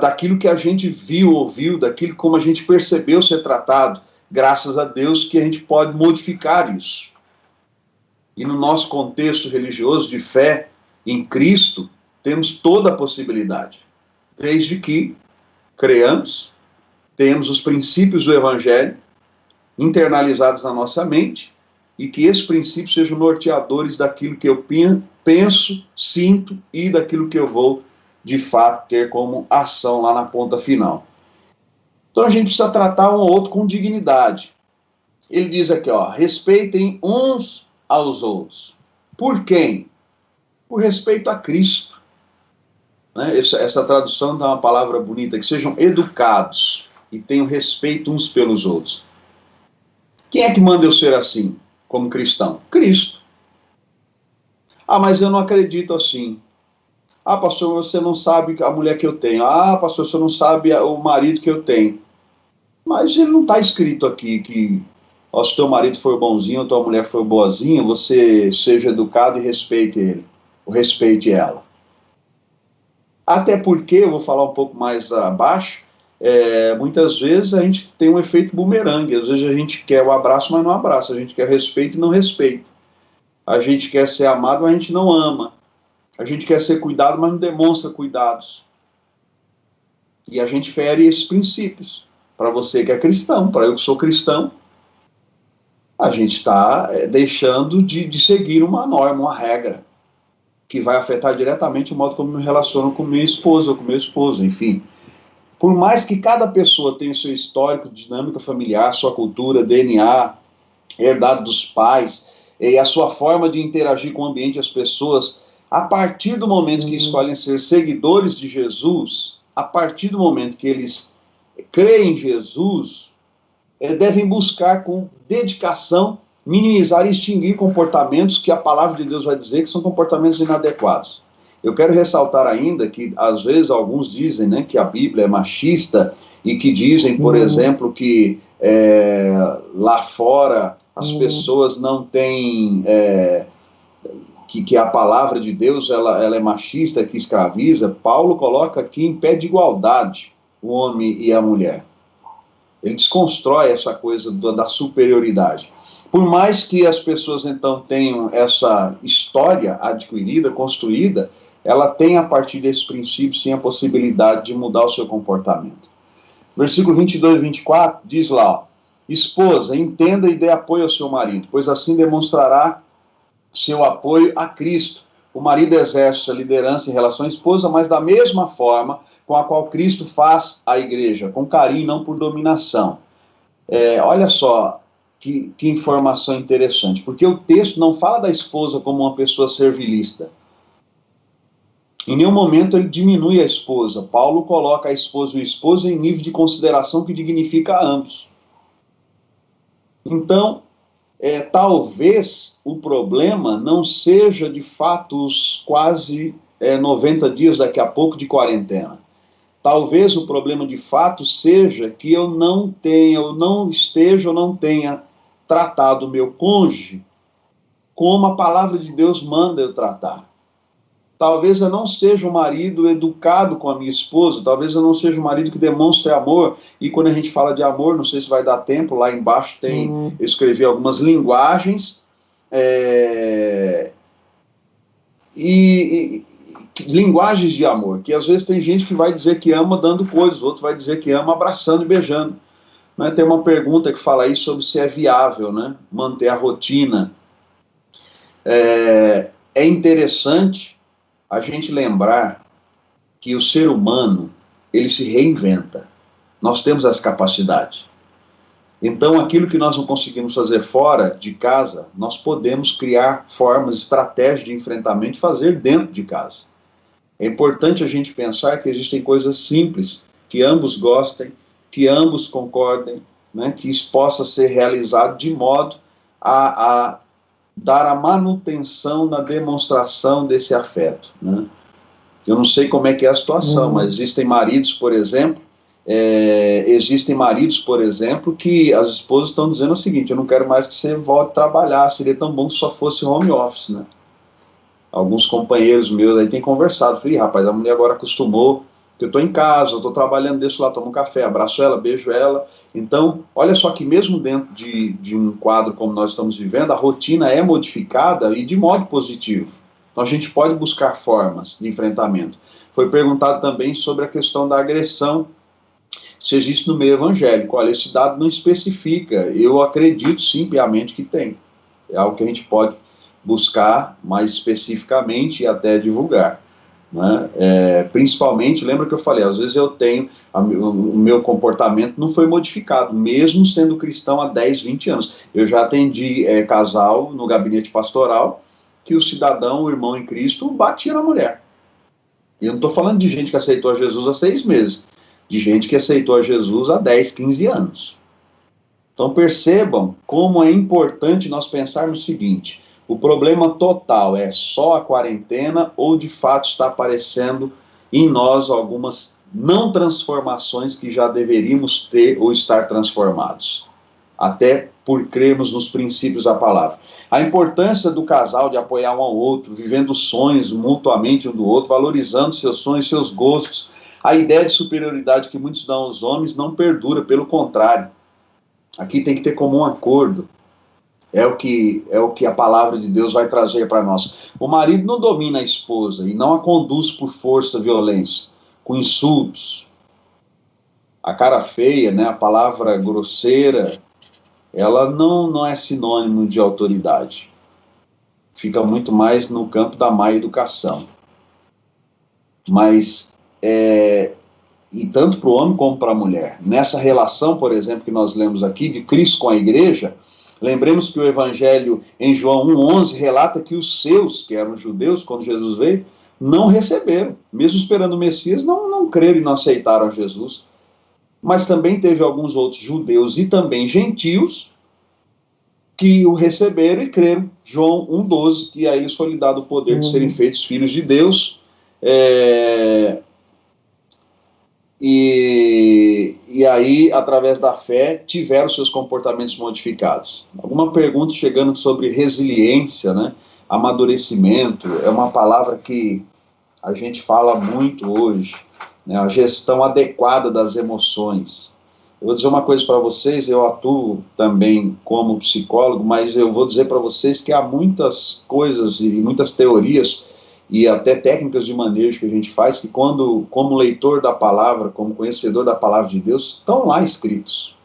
daquilo que a gente viu, ouviu, daquilo como a gente percebeu ser tratado, graças a Deus que a gente pode modificar isso. E no nosso contexto religioso de fé em Cristo, temos toda a possibilidade, desde que creamos, temos os princípios do Evangelho internalizados na nossa mente e que esses princípios sejam norteadores daquilo que eu penso, sinto e daquilo que eu vou, de fato, ter como ação lá na ponta final. Então a gente precisa tratar um ao outro com dignidade. Ele diz aqui, respeitem uns aos outros. Por quem? Por respeito a Cristo. Né? Essa tradução dá uma palavra bonita, que sejam educados e tenham respeito uns pelos outros. Quem é que manda eu ser assim, como cristão? Cristo. Ah, mas eu não acredito assim. Ah, pastor, você não sabe a mulher que eu tenho. Ah, pastor, você não sabe o marido que eu tenho. Mas ele não está escrito aqui que se teu marido for bonzinho ou tua mulher for boazinha, você seja educado e respeite ele, ou respeite ela. Até porque, eu vou falar um pouco mais abaixo, muitas vezes a gente tem um efeito bumerangue. Às vezes a gente quer o abraço, mas não abraça. A gente quer respeito e não respeita. A gente quer ser amado, mas a gente não ama. A gente quer ser cuidado, mas não demonstra cuidados. E a gente fere esses princípios. Para você que é cristão, para eu que sou cristão, a gente está deixando de seguir uma norma, uma regra, que vai afetar diretamente o modo como eu me relaciono com minha esposa ou com meu esposo, enfim. Por mais que cada pessoa tenha o seu histórico, dinâmica familiar, sua cultura, DNA, herdado dos pais, e a sua forma de interagir com o ambiente e as pessoas, a partir do momento que escolhem ser seguidores de Jesus, a partir do momento que eles creem em Jesus, devem buscar com dedicação minimizar e extinguir comportamentos que a palavra de Deus vai dizer que são comportamentos inadequados. Eu quero ressaltar ainda que, às vezes, alguns dizem, né, que a Bíblia é machista e que dizem, por exemplo, que lá fora as pessoas não têm... que a palavra de Deus ela é machista, que escraviza. Paulo coloca aqui em pé de igualdade o homem e a mulher. Ele desconstrói essa coisa da superioridade. Por mais que as pessoas, então, tenham essa história adquirida, construída, ela tem, a partir desse princípio, sim, a possibilidade de mudar o seu comportamento. Versículo 22 e 24 diz lá, ó, esposa, entenda e dê apoio ao seu marido, pois assim demonstrará seu apoio a Cristo. O marido exerce a liderança em relação à esposa, mas da mesma forma com a qual Cristo faz a igreja, com carinho, não por dominação. Olha só que informação interessante, porque o texto não fala da esposa como uma pessoa servilista. Em nenhum momento ele diminui a esposa. Paulo coloca a esposa e o esposo em nível de consideração que dignifica a ambos. Então, talvez o problema não seja de fato os quase 90 dias daqui a pouco de quarentena. Talvez o problema de fato seja que eu não tenha tratado o meu cônjuge como a palavra de Deus manda eu tratar. Talvez eu não seja um marido educado com a minha esposa, talvez eu não seja um marido que demonstre amor. E quando a gente fala de amor, não sei se vai dar tempo, lá embaixo eu escrevi algumas linguagens, linguagens de amor, que às vezes tem gente que vai dizer que ama dando coisas, outro vai dizer que ama abraçando e beijando. Né? Tem uma pergunta que fala aí sobre se é viável, né? Manter a rotina. É interessante a gente lembrar que o ser humano, ele se reinventa. Nós temos essa capacidade. Então, aquilo que nós não conseguimos fazer fora de casa, nós podemos criar formas, estratégias de enfrentamento e fazer dentro de casa. É importante a gente pensar que existem coisas simples, que ambos gostem, que ambos concordem, né, que isso possa ser realizado de modo a dar a manutenção na demonstração desse afeto. Né? Eu não sei como é que é a situação, mas existem maridos, por exemplo, que as esposas estão dizendo o seguinte: eu não quero mais que você volte a trabalhar, seria tão bom que só fosse home office, né? Alguns companheiros meus aí têm conversado, falei, rapaz, a mulher agora acostumou, que eu estou em casa, eu estou trabalhando, deixo lá, tomo um café, abraço ela, beijo ela. Então, olha só que mesmo dentro de um quadro como nós estamos vivendo, a rotina é modificada e de modo positivo. Então a gente pode buscar formas de enfrentamento. Foi perguntado também sobre a questão da agressão, se existe no meio evangélico. Olha, esse dado não especifica, eu acredito sim piamente que tem. É algo que a gente pode buscar mais especificamente e até divulgar. Né? Principalmente, lembra que eu falei, às vezes eu tenho, o meu comportamento não foi modificado, mesmo sendo cristão há 10, 20 anos. Eu já atendi casal no gabinete pastoral, que o cidadão, o irmão em Cristo, batia na mulher. E eu não estou falando de gente que aceitou a Jesus há 6 meses, de gente que aceitou a Jesus há 10, 15 anos. Então percebam como é importante nós pensarmos o seguinte: o problema total é só a quarentena ou de fato está aparecendo em nós algumas não transformações que já deveríamos ter ou estar transformados? Até por crermos nos princípios da palavra. A importância do casal de apoiar um ao outro, vivendo sonhos mutuamente um do outro, valorizando seus sonhos, seus gostos. A ideia de superioridade que muitos dão aos homens não perdura, pelo contrário. Aqui tem que ter comum acordo. É o que a palavra de Deus vai trazer para nós. O marido não domina a esposa e não a conduz por força, violência, com insultos. A cara feia, né, a palavra grosseira, ela não é sinônimo de autoridade. Fica muito mais no campo da má educação. Mas, e tanto para o homem como para a mulher. Nessa relação, por exemplo, que nós lemos aqui, de Cristo com a igreja, lembremos que o Evangelho em João 1,11 relata que os seus, que eram judeus, quando Jesus veio, não receberam. Mesmo esperando o Messias, não creram e não aceitaram Jesus. Mas também teve alguns outros judeus e também gentios que o receberam e creram. João 1,12, que a eles foi lhe dado o poder de serem feitos filhos de Deus. E aí, através da fé, tiveram seus comportamentos modificados. Alguma pergunta chegando sobre resiliência, né? Amadurecimento, é uma palavra que a gente fala muito hoje, né? A gestão adequada das emoções. Eu vou dizer uma coisa para vocês, eu atuo também como psicólogo, mas eu vou dizer para vocês que há muitas coisas e muitas teorias e até técnicas de manejo que a gente faz, que quando, como leitor da palavra, como conhecedor da palavra de Deus, estão lá escritos.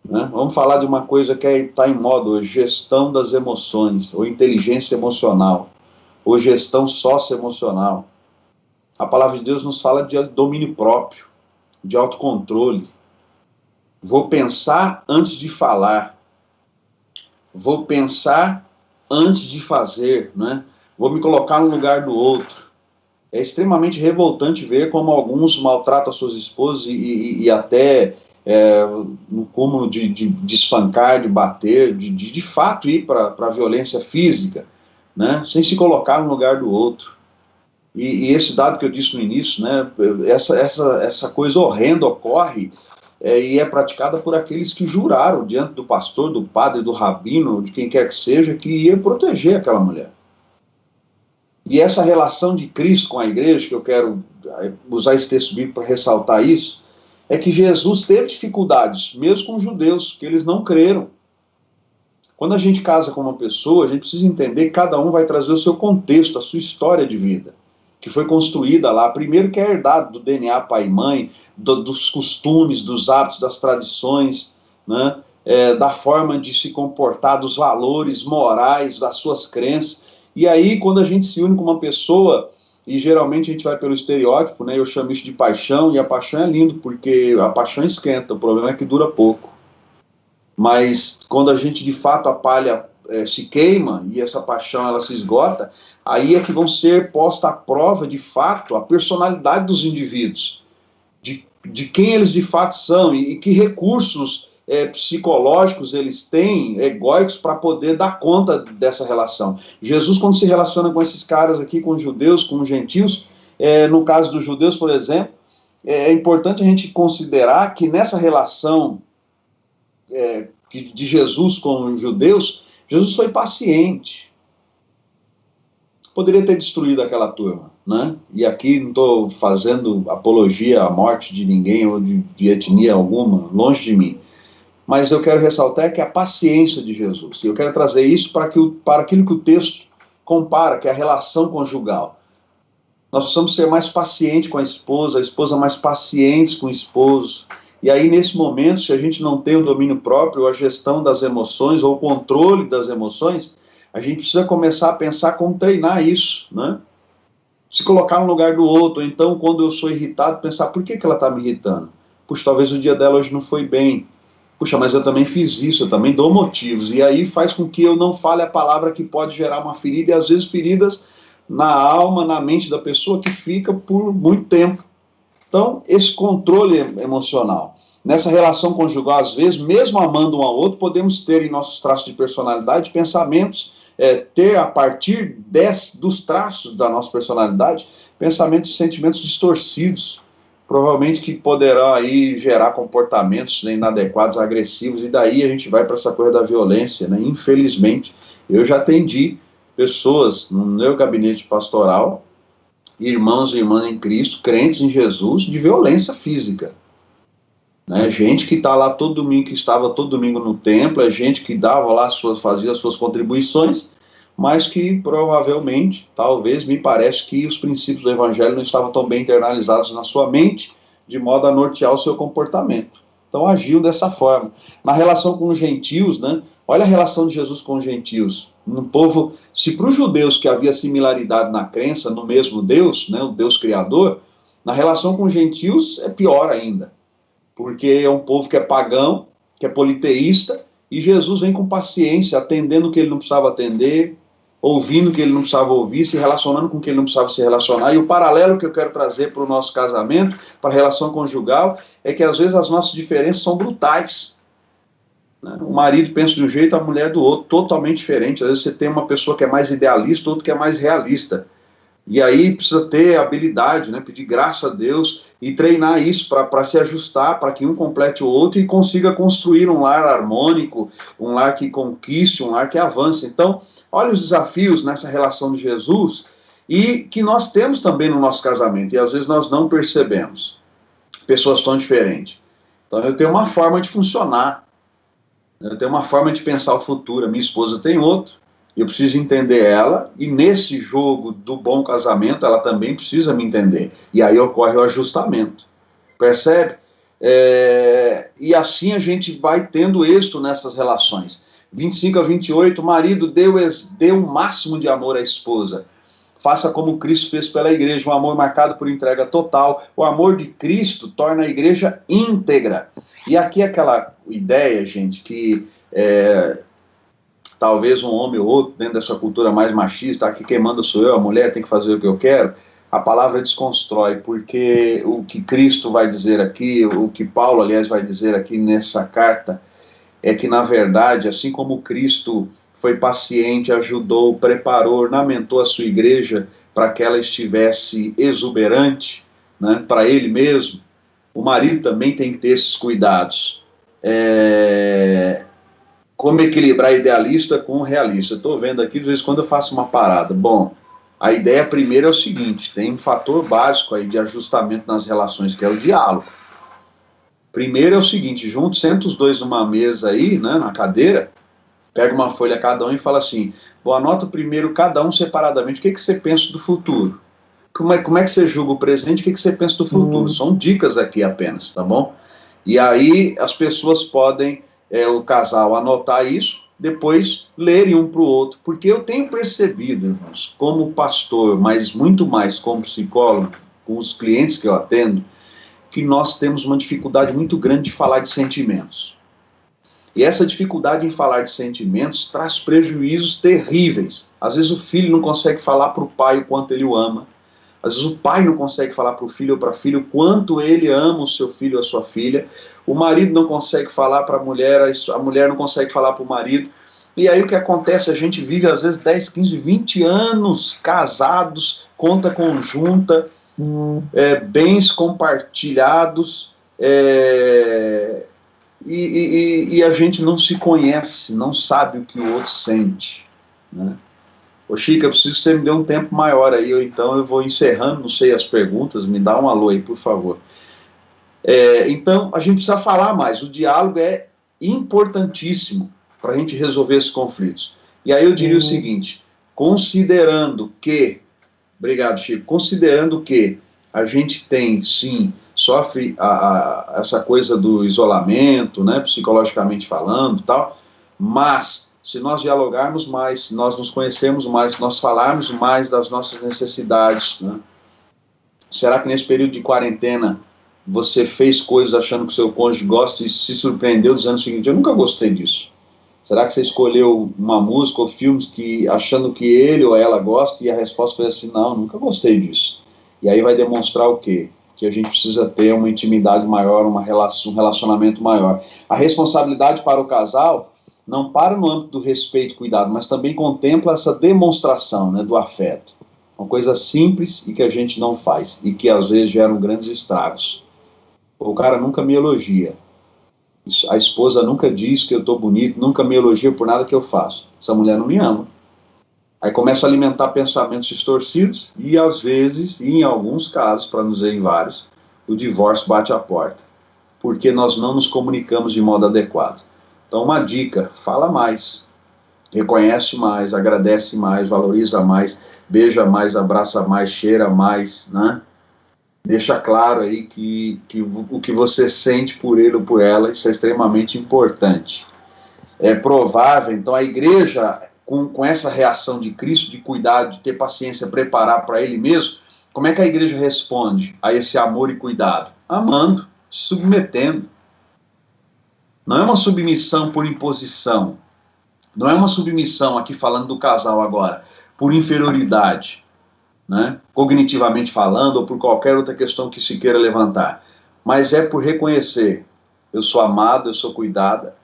Né? Vamos falar de uma coisa que está em moda hoje, gestão das emoções, ou inteligência emocional, ou gestão socioemocional. A palavra de Deus nos fala de domínio próprio, de autocontrole. Vou pensar antes de falar. Vou pensar antes de fazer, né? Vou me colocar no lugar do outro. É extremamente revoltante ver como alguns maltratam as suas esposas e até no cúmulo de espancar, de bater, de fato ir para a violência física, né? Sem se colocar no lugar do outro. E esse dado que eu disse no início, né? Essa coisa horrenda ocorre e é praticada por aqueles que juraram diante do pastor, do padre, do rabino, de quem quer que seja, que ia proteger aquela mulher. E essa relação de Cristo com a igreja, que eu quero usar esse texto bíblico para ressaltar isso, é que Jesus teve dificuldades, mesmo com os judeus, que eles não creram. Quando a gente casa com uma pessoa, a gente precisa entender que cada um vai trazer o seu contexto, a sua história de vida, que foi construída lá, primeiro que é herdado do DNA pai e mãe, dos costumes, dos hábitos, das tradições, né, da forma de se comportar, dos valores morais, das suas crenças. E aí, quando a gente se une com uma pessoa, e geralmente a gente vai pelo estereótipo, né, eu chamo isso de paixão, e a paixão é lindo, porque a paixão esquenta, o problema é que dura pouco. Mas quando a gente, de fato, a palha se queima, e essa paixão ela se esgota, aí é que vão ser posta à prova, de fato, a personalidade dos indivíduos, de quem eles de fato são, e que recursos psicológicos eles têm, egóicos, para poder dar conta dessa relação. Jesus, quando se relaciona com esses caras aqui, com os judeus, com os gentios, no caso dos judeus, por exemplo, é importante a gente considerar que nessa relação de Jesus com os judeus, Jesus foi paciente. Poderia ter destruído aquela turma, né? E aqui não estou fazendo apologia à morte de ninguém ou de etnia alguma, longe de mim. Mas eu quero ressaltar que a paciência de Jesus. E eu quero trazer isso para aquilo que o texto compara, que é a relação conjugal. Nós precisamos ser mais pacientes com a esposa mais paciente com o esposo. E aí, nesse momento, se a gente não tem o domínio próprio, a gestão das emoções, ou o controle das emoções, a gente precisa começar a pensar como treinar isso, né? Se colocar no lugar do outro, ou então, quando eu sou irritado, pensar, por que ela está me irritando? Puxa, talvez o dia dela hoje não foi bem. Puxa, mas eu também fiz isso, eu também dou motivos. E aí faz com que eu não fale a palavra que pode gerar uma ferida, e às vezes feridas na alma, na mente da pessoa, que fica por muito tempo. Então, esse controle emocional. Nessa relação conjugal, às vezes, mesmo amando um ao outro, podemos ter em nossos traços de personalidade pensamentos, ter a partir dos traços da nossa personalidade, pensamentos e sentimentos distorcidos, provavelmente que poderão aí gerar comportamentos inadequados, agressivos, e daí a gente vai para essa coisa da violência, né? Infelizmente, eu já atendi pessoas no meu gabinete pastoral, irmãos e irmãs em Cristo, crentes em Jesus, de violência física. Né? Gente que está lá todo domingo, que estava todo domingo no templo, é gente que dava lá fazia as suas contribuições, mas que provavelmente, talvez, me parece que os princípios do evangelho não estavam tão bem internalizados na sua mente, de modo a nortear o seu comportamento. Então agiu dessa forma. Na relação com os gentios, né? Olha a relação de Jesus com os gentios. Um povo, se para os judeus que havia similaridade na crença no mesmo Deus, né, o Deus Criador, na relação com os gentios é pior ainda. Porque é um povo que é pagão, que é politeísta, e Jesus vem com paciência, atendendo o que ele não precisava atender, ouvindo o que ele não precisava ouvir, se relacionando com o que ele não precisava se relacionar. E o paralelo que eu quero trazer para o nosso casamento, para a relação conjugal, é que às vezes as nossas diferenças são brutais. Né? O marido pensa de um jeito, a mulher do outro, totalmente diferente. Às vezes você tem uma pessoa que é mais idealista, outro que é mais realista. E aí precisa ter habilidade, né? Pedir graça a Deus e treinar isso para se ajustar, para que um complete o outro e consiga construir um lar harmônico, um lar que conquiste, um lar que avance. Então, olha os desafios nessa relação de Jesus e que nós temos também no nosso casamento, e às vezes nós não percebemos. Pessoas tão diferentes. Então, eu tenho uma forma de funcionar, eu tenho uma forma de pensar o futuro, a minha esposa tem outro, Eu preciso entender ela, e nesse jogo do bom casamento, ela também precisa me entender. E aí ocorre o ajustamento. Percebe? E assim a gente vai tendo êxito nessas relações. 25 a 28, o marido deu o máximo de amor à esposa. Faça como Cristo fez pela igreja, um amor marcado por entrega total. O amor de Cristo torna a igreja íntegra. E aqui aquela ideia, gente, que talvez um homem ou outro, dentro dessa cultura mais machista, aqui quem manda sou eu, a mulher tem que fazer o que eu quero, a palavra desconstrói, porque o que Cristo vai dizer aqui, o que Paulo, aliás, vai dizer aqui nessa carta, é que, na verdade, assim como Cristo foi paciente, ajudou, preparou, ornamentou a sua igreja para que ela estivesse exuberante, né, para ele mesmo, o marido também tem que ter esses cuidados. Como equilibrar idealista com realista? Estou vendo aqui, de vez em quando eu faço uma parada. Bom, a ideia primeiro é o seguinte, tem um fator básico aí de ajustamento nas relações, que é o diálogo. Primeiro é o seguinte, senta os dois numa mesa aí, né, na cadeira, pega uma folha cada um e fala assim, bom, anota primeiro cada um separadamente, o que você pensa do futuro? Como é que você julga o presente, o que você pensa do futuro? São dicas aqui apenas, tá bom? E aí as pessoas podem, o casal, anotar isso, depois lerem um para o outro, porque eu tenho percebido, irmãos, como pastor, mas muito mais como psicólogo, com os clientes que eu atendo, que nós temos uma dificuldade muito grande de falar de sentimentos. E essa dificuldade em falar de sentimentos traz prejuízos terríveis. Às vezes o filho não consegue falar para o pai o quanto ele o ama. Às vezes o pai não consegue falar para o filho ou para a filha o quanto ele ama o seu filho ou a sua filha. O marido não consegue falar para a mulher não consegue falar para o marido. E aí o que acontece? A gente vive às vezes 10, 15, 20 anos casados, conta conjunta, bens compartilhados, e a gente não se conhece, não sabe o que o outro sente, né? Ô Chico, eu preciso que você me dê um tempo maior aí, ou então eu vou encerrando, não sei as perguntas, me dá um alô aí, por favor. Então, a gente precisa falar mais, o diálogo é importantíssimo para a gente resolver esses conflitos. E aí eu diria o seguinte, considerando que, obrigado Chico, considerando que a gente tem, sim, sofre essa coisa do isolamento, né, psicologicamente falando, tal, mas se nós dialogarmos mais, se nós nos conhecermos mais, se nós falarmos mais das nossas necessidades, né, será que nesse período de quarentena você fez coisas achando que o seu cônjuge gosta e se surpreendeu dizendo o seguinte, eu nunca gostei disso? Será que você escolheu uma música ou filmes achando que ele ou ela gosta e a resposta foi assim, não, nunca gostei disso. E aí vai demonstrar o quê? Que a gente precisa ter uma intimidade maior, um relacionamento maior. A responsabilidade para o casal não para no âmbito do respeito e cuidado, mas também contempla essa demonstração, né, do afeto. Uma coisa simples e que a gente não faz, e que às vezes geram grandes estragos. O cara nunca me elogia. A esposa nunca diz que eu estou bonito, nunca me elogia por nada que eu faço. Essa mulher não me ama. Aí começa a alimentar pensamentos distorcidos e às vezes, e em alguns casos, para não dizer em vários, o divórcio bate à porta. Porque nós não nos comunicamos de modo adequado. Então uma dica, fala mais, reconhece mais, agradece mais, valoriza mais, beija mais, abraça mais, cheira mais, né? Deixa claro aí que o que você sente por ele ou por ela, isso é extremamente importante. É provável, então a igreja, com essa reação de Cristo, de cuidar, de ter paciência, preparar para ele mesmo, como é que a igreja responde a esse amor e cuidado? Amando, submetendo. Não é uma submissão por imposição, não é uma submissão, aqui falando do casal agora, por inferioridade, né? Cognitivamente falando, ou por qualquer outra questão que se queira levantar, mas é por reconhecer, eu sou amado, eu sou cuidada,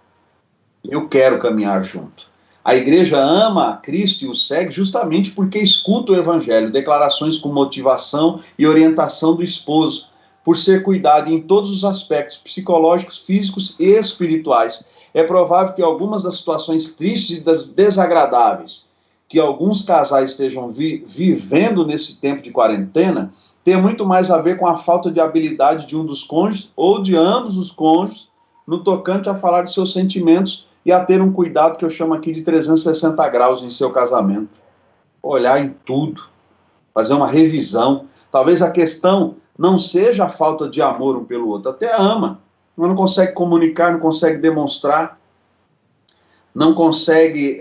eu quero caminhar junto. A igreja ama a Cristo e o segue justamente porque escuta o evangelho, declarações com motivação e orientação do esposo, por ser cuidado em todos os aspectos psicológicos, físicos e espirituais. É provável que algumas das situações tristes e desagradáveis que alguns casais estejam vivendo nesse tempo de quarentena tenha muito mais a ver com a falta de habilidade de um dos cônjuges ou de ambos os cônjuges no tocante a falar de seus sentimentos e a ter um cuidado que eu chamo aqui de 360 graus em seu casamento. Olhar em tudo, fazer uma revisão. Talvez a questão não seja a falta de amor um pelo outro, até ama, mas não consegue comunicar, não consegue demonstrar, não consegue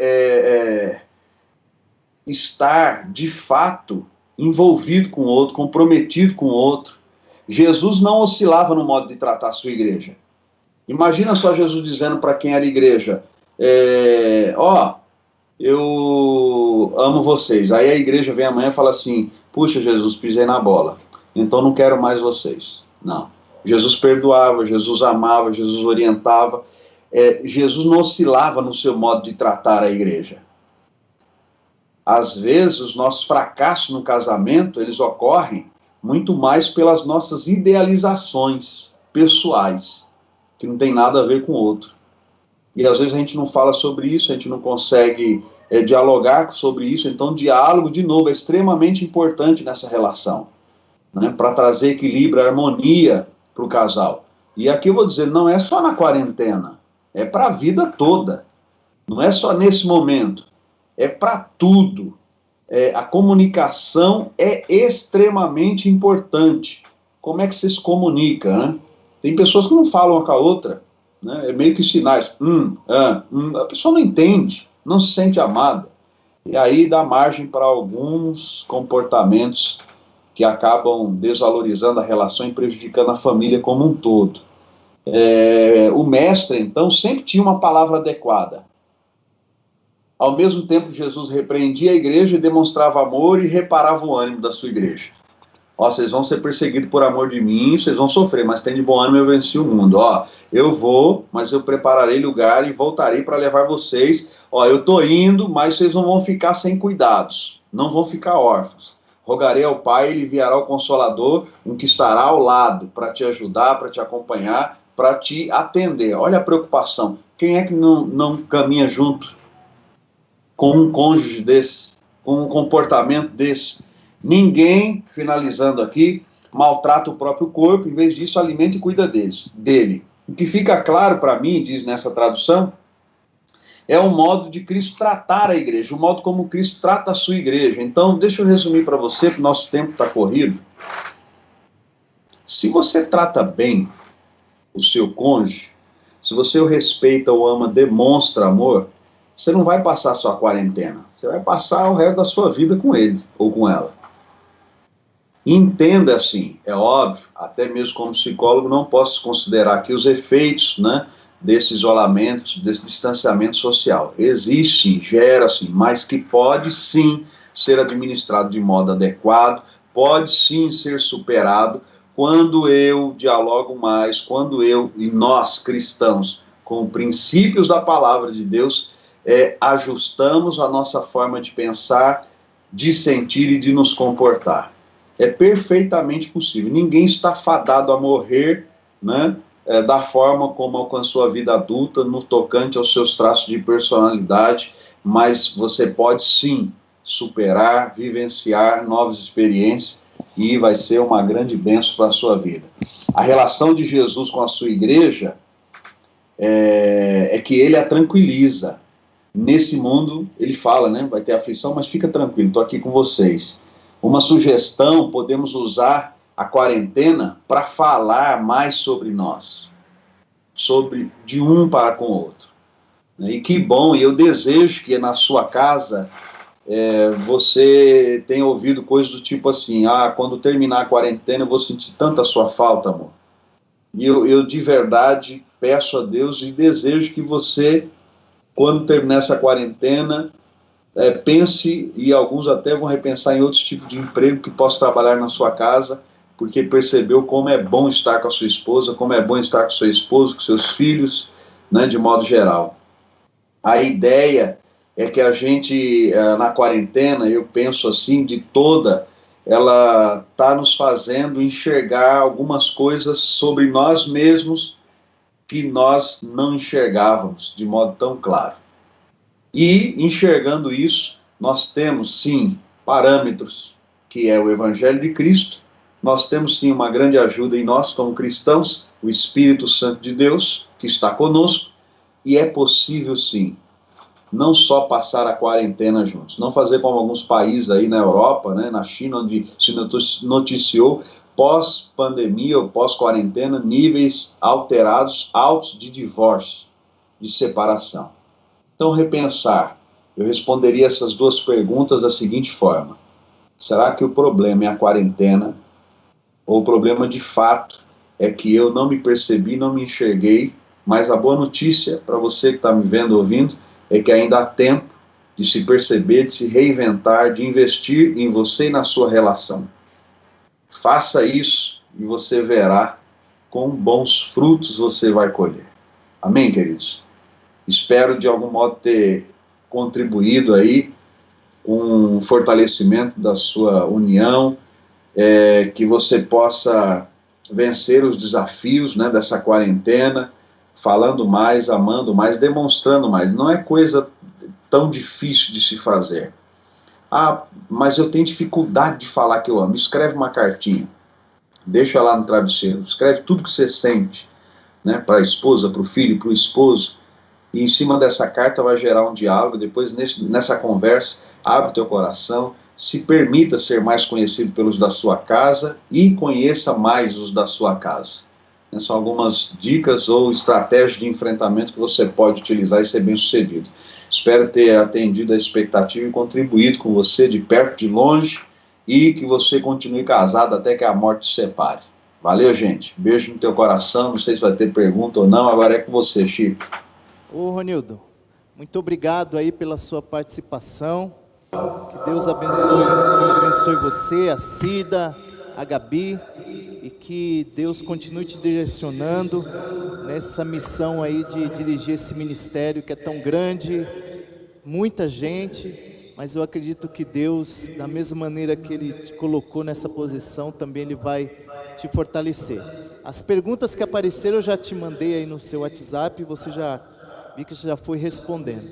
estar, de fato, envolvido com o outro, comprometido com o outro. Jesus não oscilava no modo de tratar a sua igreja. Imagina só Jesus dizendo para quem era igreja, eu amo vocês. Aí a igreja vem amanhã e fala assim, puxa, Jesus, pisei na bola, então não quero mais vocês. Não. Jesus perdoava, Jesus amava, Jesus orientava. Jesus não oscilava no seu modo de tratar a igreja. Às vezes, os nossos fracassos no casamento, eles ocorrem muito mais pelas nossas idealizações pessoais, que não tem nada a ver com o outro. E às vezes a gente não fala sobre isso, a gente não consegue dialogar sobre isso. Então, diálogo, de novo, é extremamente importante nessa relação, né, para trazer equilíbrio, harmonia para o casal. E aqui eu vou dizer, não é só na quarentena, é para a vida toda. Não é só nesse momento, é para tudo. A comunicação é extremamente importante. Como é que você se comunica, né? Tem pessoas que não falam uma com a outra, né? É meio que sinais. A pessoa não entende, não se sente amada. E aí dá margem para alguns comportamentos que acabam desvalorizando a relação e prejudicando a família como um todo. O mestre, então, sempre tinha uma palavra adequada. Ao mesmo tempo, Jesus repreendia a igreja e demonstrava amor e reparava o ânimo da sua igreja. Vocês vão ser perseguidos por amor de mim, vocês vão sofrer, mas tem de bom ânimo, eu venci o mundo. Eu vou, mas eu prepararei lugar e voltarei para levar vocês. Eu estou indo, mas vocês não vão ficar sem cuidados, não vão ficar órfãos. Rogarei ao Pai, Ele enviará o Consolador, um que estará ao lado para te ajudar, para te acompanhar, para te atender. Olha a preocupação. Quem é que não caminha junto com um cônjuge desse, com um comportamento desse? Ninguém, finalizando aqui, maltrata o próprio corpo, em vez disso, alimenta e cuida dele. O que fica claro para mim, diz nessa tradução, é o modo de Cristo tratar a igreja, o modo como Cristo trata a sua igreja. Então, deixa eu resumir para você, porque o nosso tempo está corrido. Se você trata bem o seu cônjuge, se você o respeita, o ama, demonstra amor, você não vai passar só a quarentena, você vai passar o resto da sua vida com ele ou com ela. Entenda assim, é óbvio, até mesmo como psicólogo, não posso considerar aqui os efeitos, né, desse isolamento, desse distanciamento social. Existe, gera-se, mas que pode sim ser administrado de modo adequado, pode sim ser superado quando eu dialogo mais, quando eu e nós cristãos, com princípios da palavra de Deus, ajustamos a nossa forma de pensar, de sentir e de nos comportar. É perfeitamente possível. Ninguém está fadado a morrer, né, da forma como alcançou a vida adulta, no tocante aos seus traços de personalidade, mas você pode sim superar, vivenciar novas experiências e vai ser uma grande bênção para a sua vida. A relação de Jesus com a sua igreja é que ele a tranquiliza. Nesse mundo, ele fala, né, vai ter aflição, mas fica tranquilo, estou aqui com vocês. Uma sugestão, podemos usar a quarentena para falar mais sobre nós, sobre de um para com o outro. E que bom, e eu desejo que na sua casa você tenha ouvido coisas do tipo assim, quando terminar a quarentena eu vou sentir tanta sua falta, amor. E eu de verdade peço a Deus e desejo que você, quando terminar essa quarentena, pense, e alguns até vão repensar em outros tipos de emprego que possa trabalhar na sua casa, porque percebeu como é bom estar com a sua esposa, como é bom estar com seu esposo, com seus filhos, né, de modo geral. A ideia é que a gente, na quarentena, eu penso assim, ela está nos fazendo enxergar algumas coisas sobre nós mesmos que nós não enxergávamos de modo tão claro. E, enxergando isso, nós temos, sim, parâmetros, que é o Evangelho de Cristo, nós temos, sim, uma grande ajuda em nós, como cristãos, o Espírito Santo de Deus, que está conosco, E é possível sim, não só passar a quarentena juntos, não fazer como alguns países aí na Europa, né, na China, onde se noticiou pós-pandemia ou pós-quarentena, níveis alterados, altos de divórcio, de separação. Então, repensar. Eu responderia essas duas perguntas da seguinte forma: será que o problema é a quarentena? Ou o problema de fato é que eu não me percebi, não me enxerguei? Mas a boa notícia para você que está me vendo, ouvindo, é que ainda há tempo de se perceber, de se reinventar, de investir em você e na sua relação. Faça isso e você verá com bons frutos você vai colher. Amém, queridos? Espero de algum modo ter contribuído aí com o fortalecimento da sua união, que você possa vencer os desafios, né, dessa quarentena, falando mais, amando mais, demonstrando mais. Não é coisa tão difícil de se fazer. Ah, mas eu tenho dificuldade de falar que eu amo. Escreve uma cartinha, deixa lá no travesseiro, escreve tudo que você sente, né, para a esposa, para o filho, para o esposo, e em cima dessa carta vai gerar um diálogo. Depois nessa conversa, abre o teu coração, se permita ser mais conhecido pelos da sua casa e conheça mais os da sua casa. São algumas dicas ou estratégias de enfrentamento que você pode utilizar e ser bem sucedido. Espero ter atendido a expectativa e contribuído com você de perto, de longe, e que você continue casado até que a morte te separe. Valeu, gente. Beijo no teu coração. Não sei se vai ter pergunta ou não. Agora é com você, Chico. Ô Ronildo, muito obrigado aí pela sua participação. Que Deus abençoe você, a Cida, a Gabi, e que Deus continue te direcionando nessa missão aí de dirigir esse ministério que é tão grande, muita gente, mas eu acredito que Deus, da mesma maneira que Ele te colocou nessa posição, também Ele vai te fortalecer. As perguntas que apareceram eu já te mandei aí no seu WhatsApp, você já vi que já foi respondendo.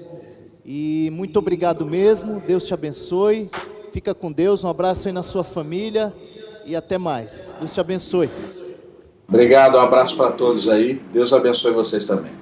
E muito obrigado mesmo, Deus te abençoe, fica com Deus, um abraço aí na sua família e até mais. Deus te abençoe. Obrigado, um abraço para todos aí, Deus abençoe vocês também.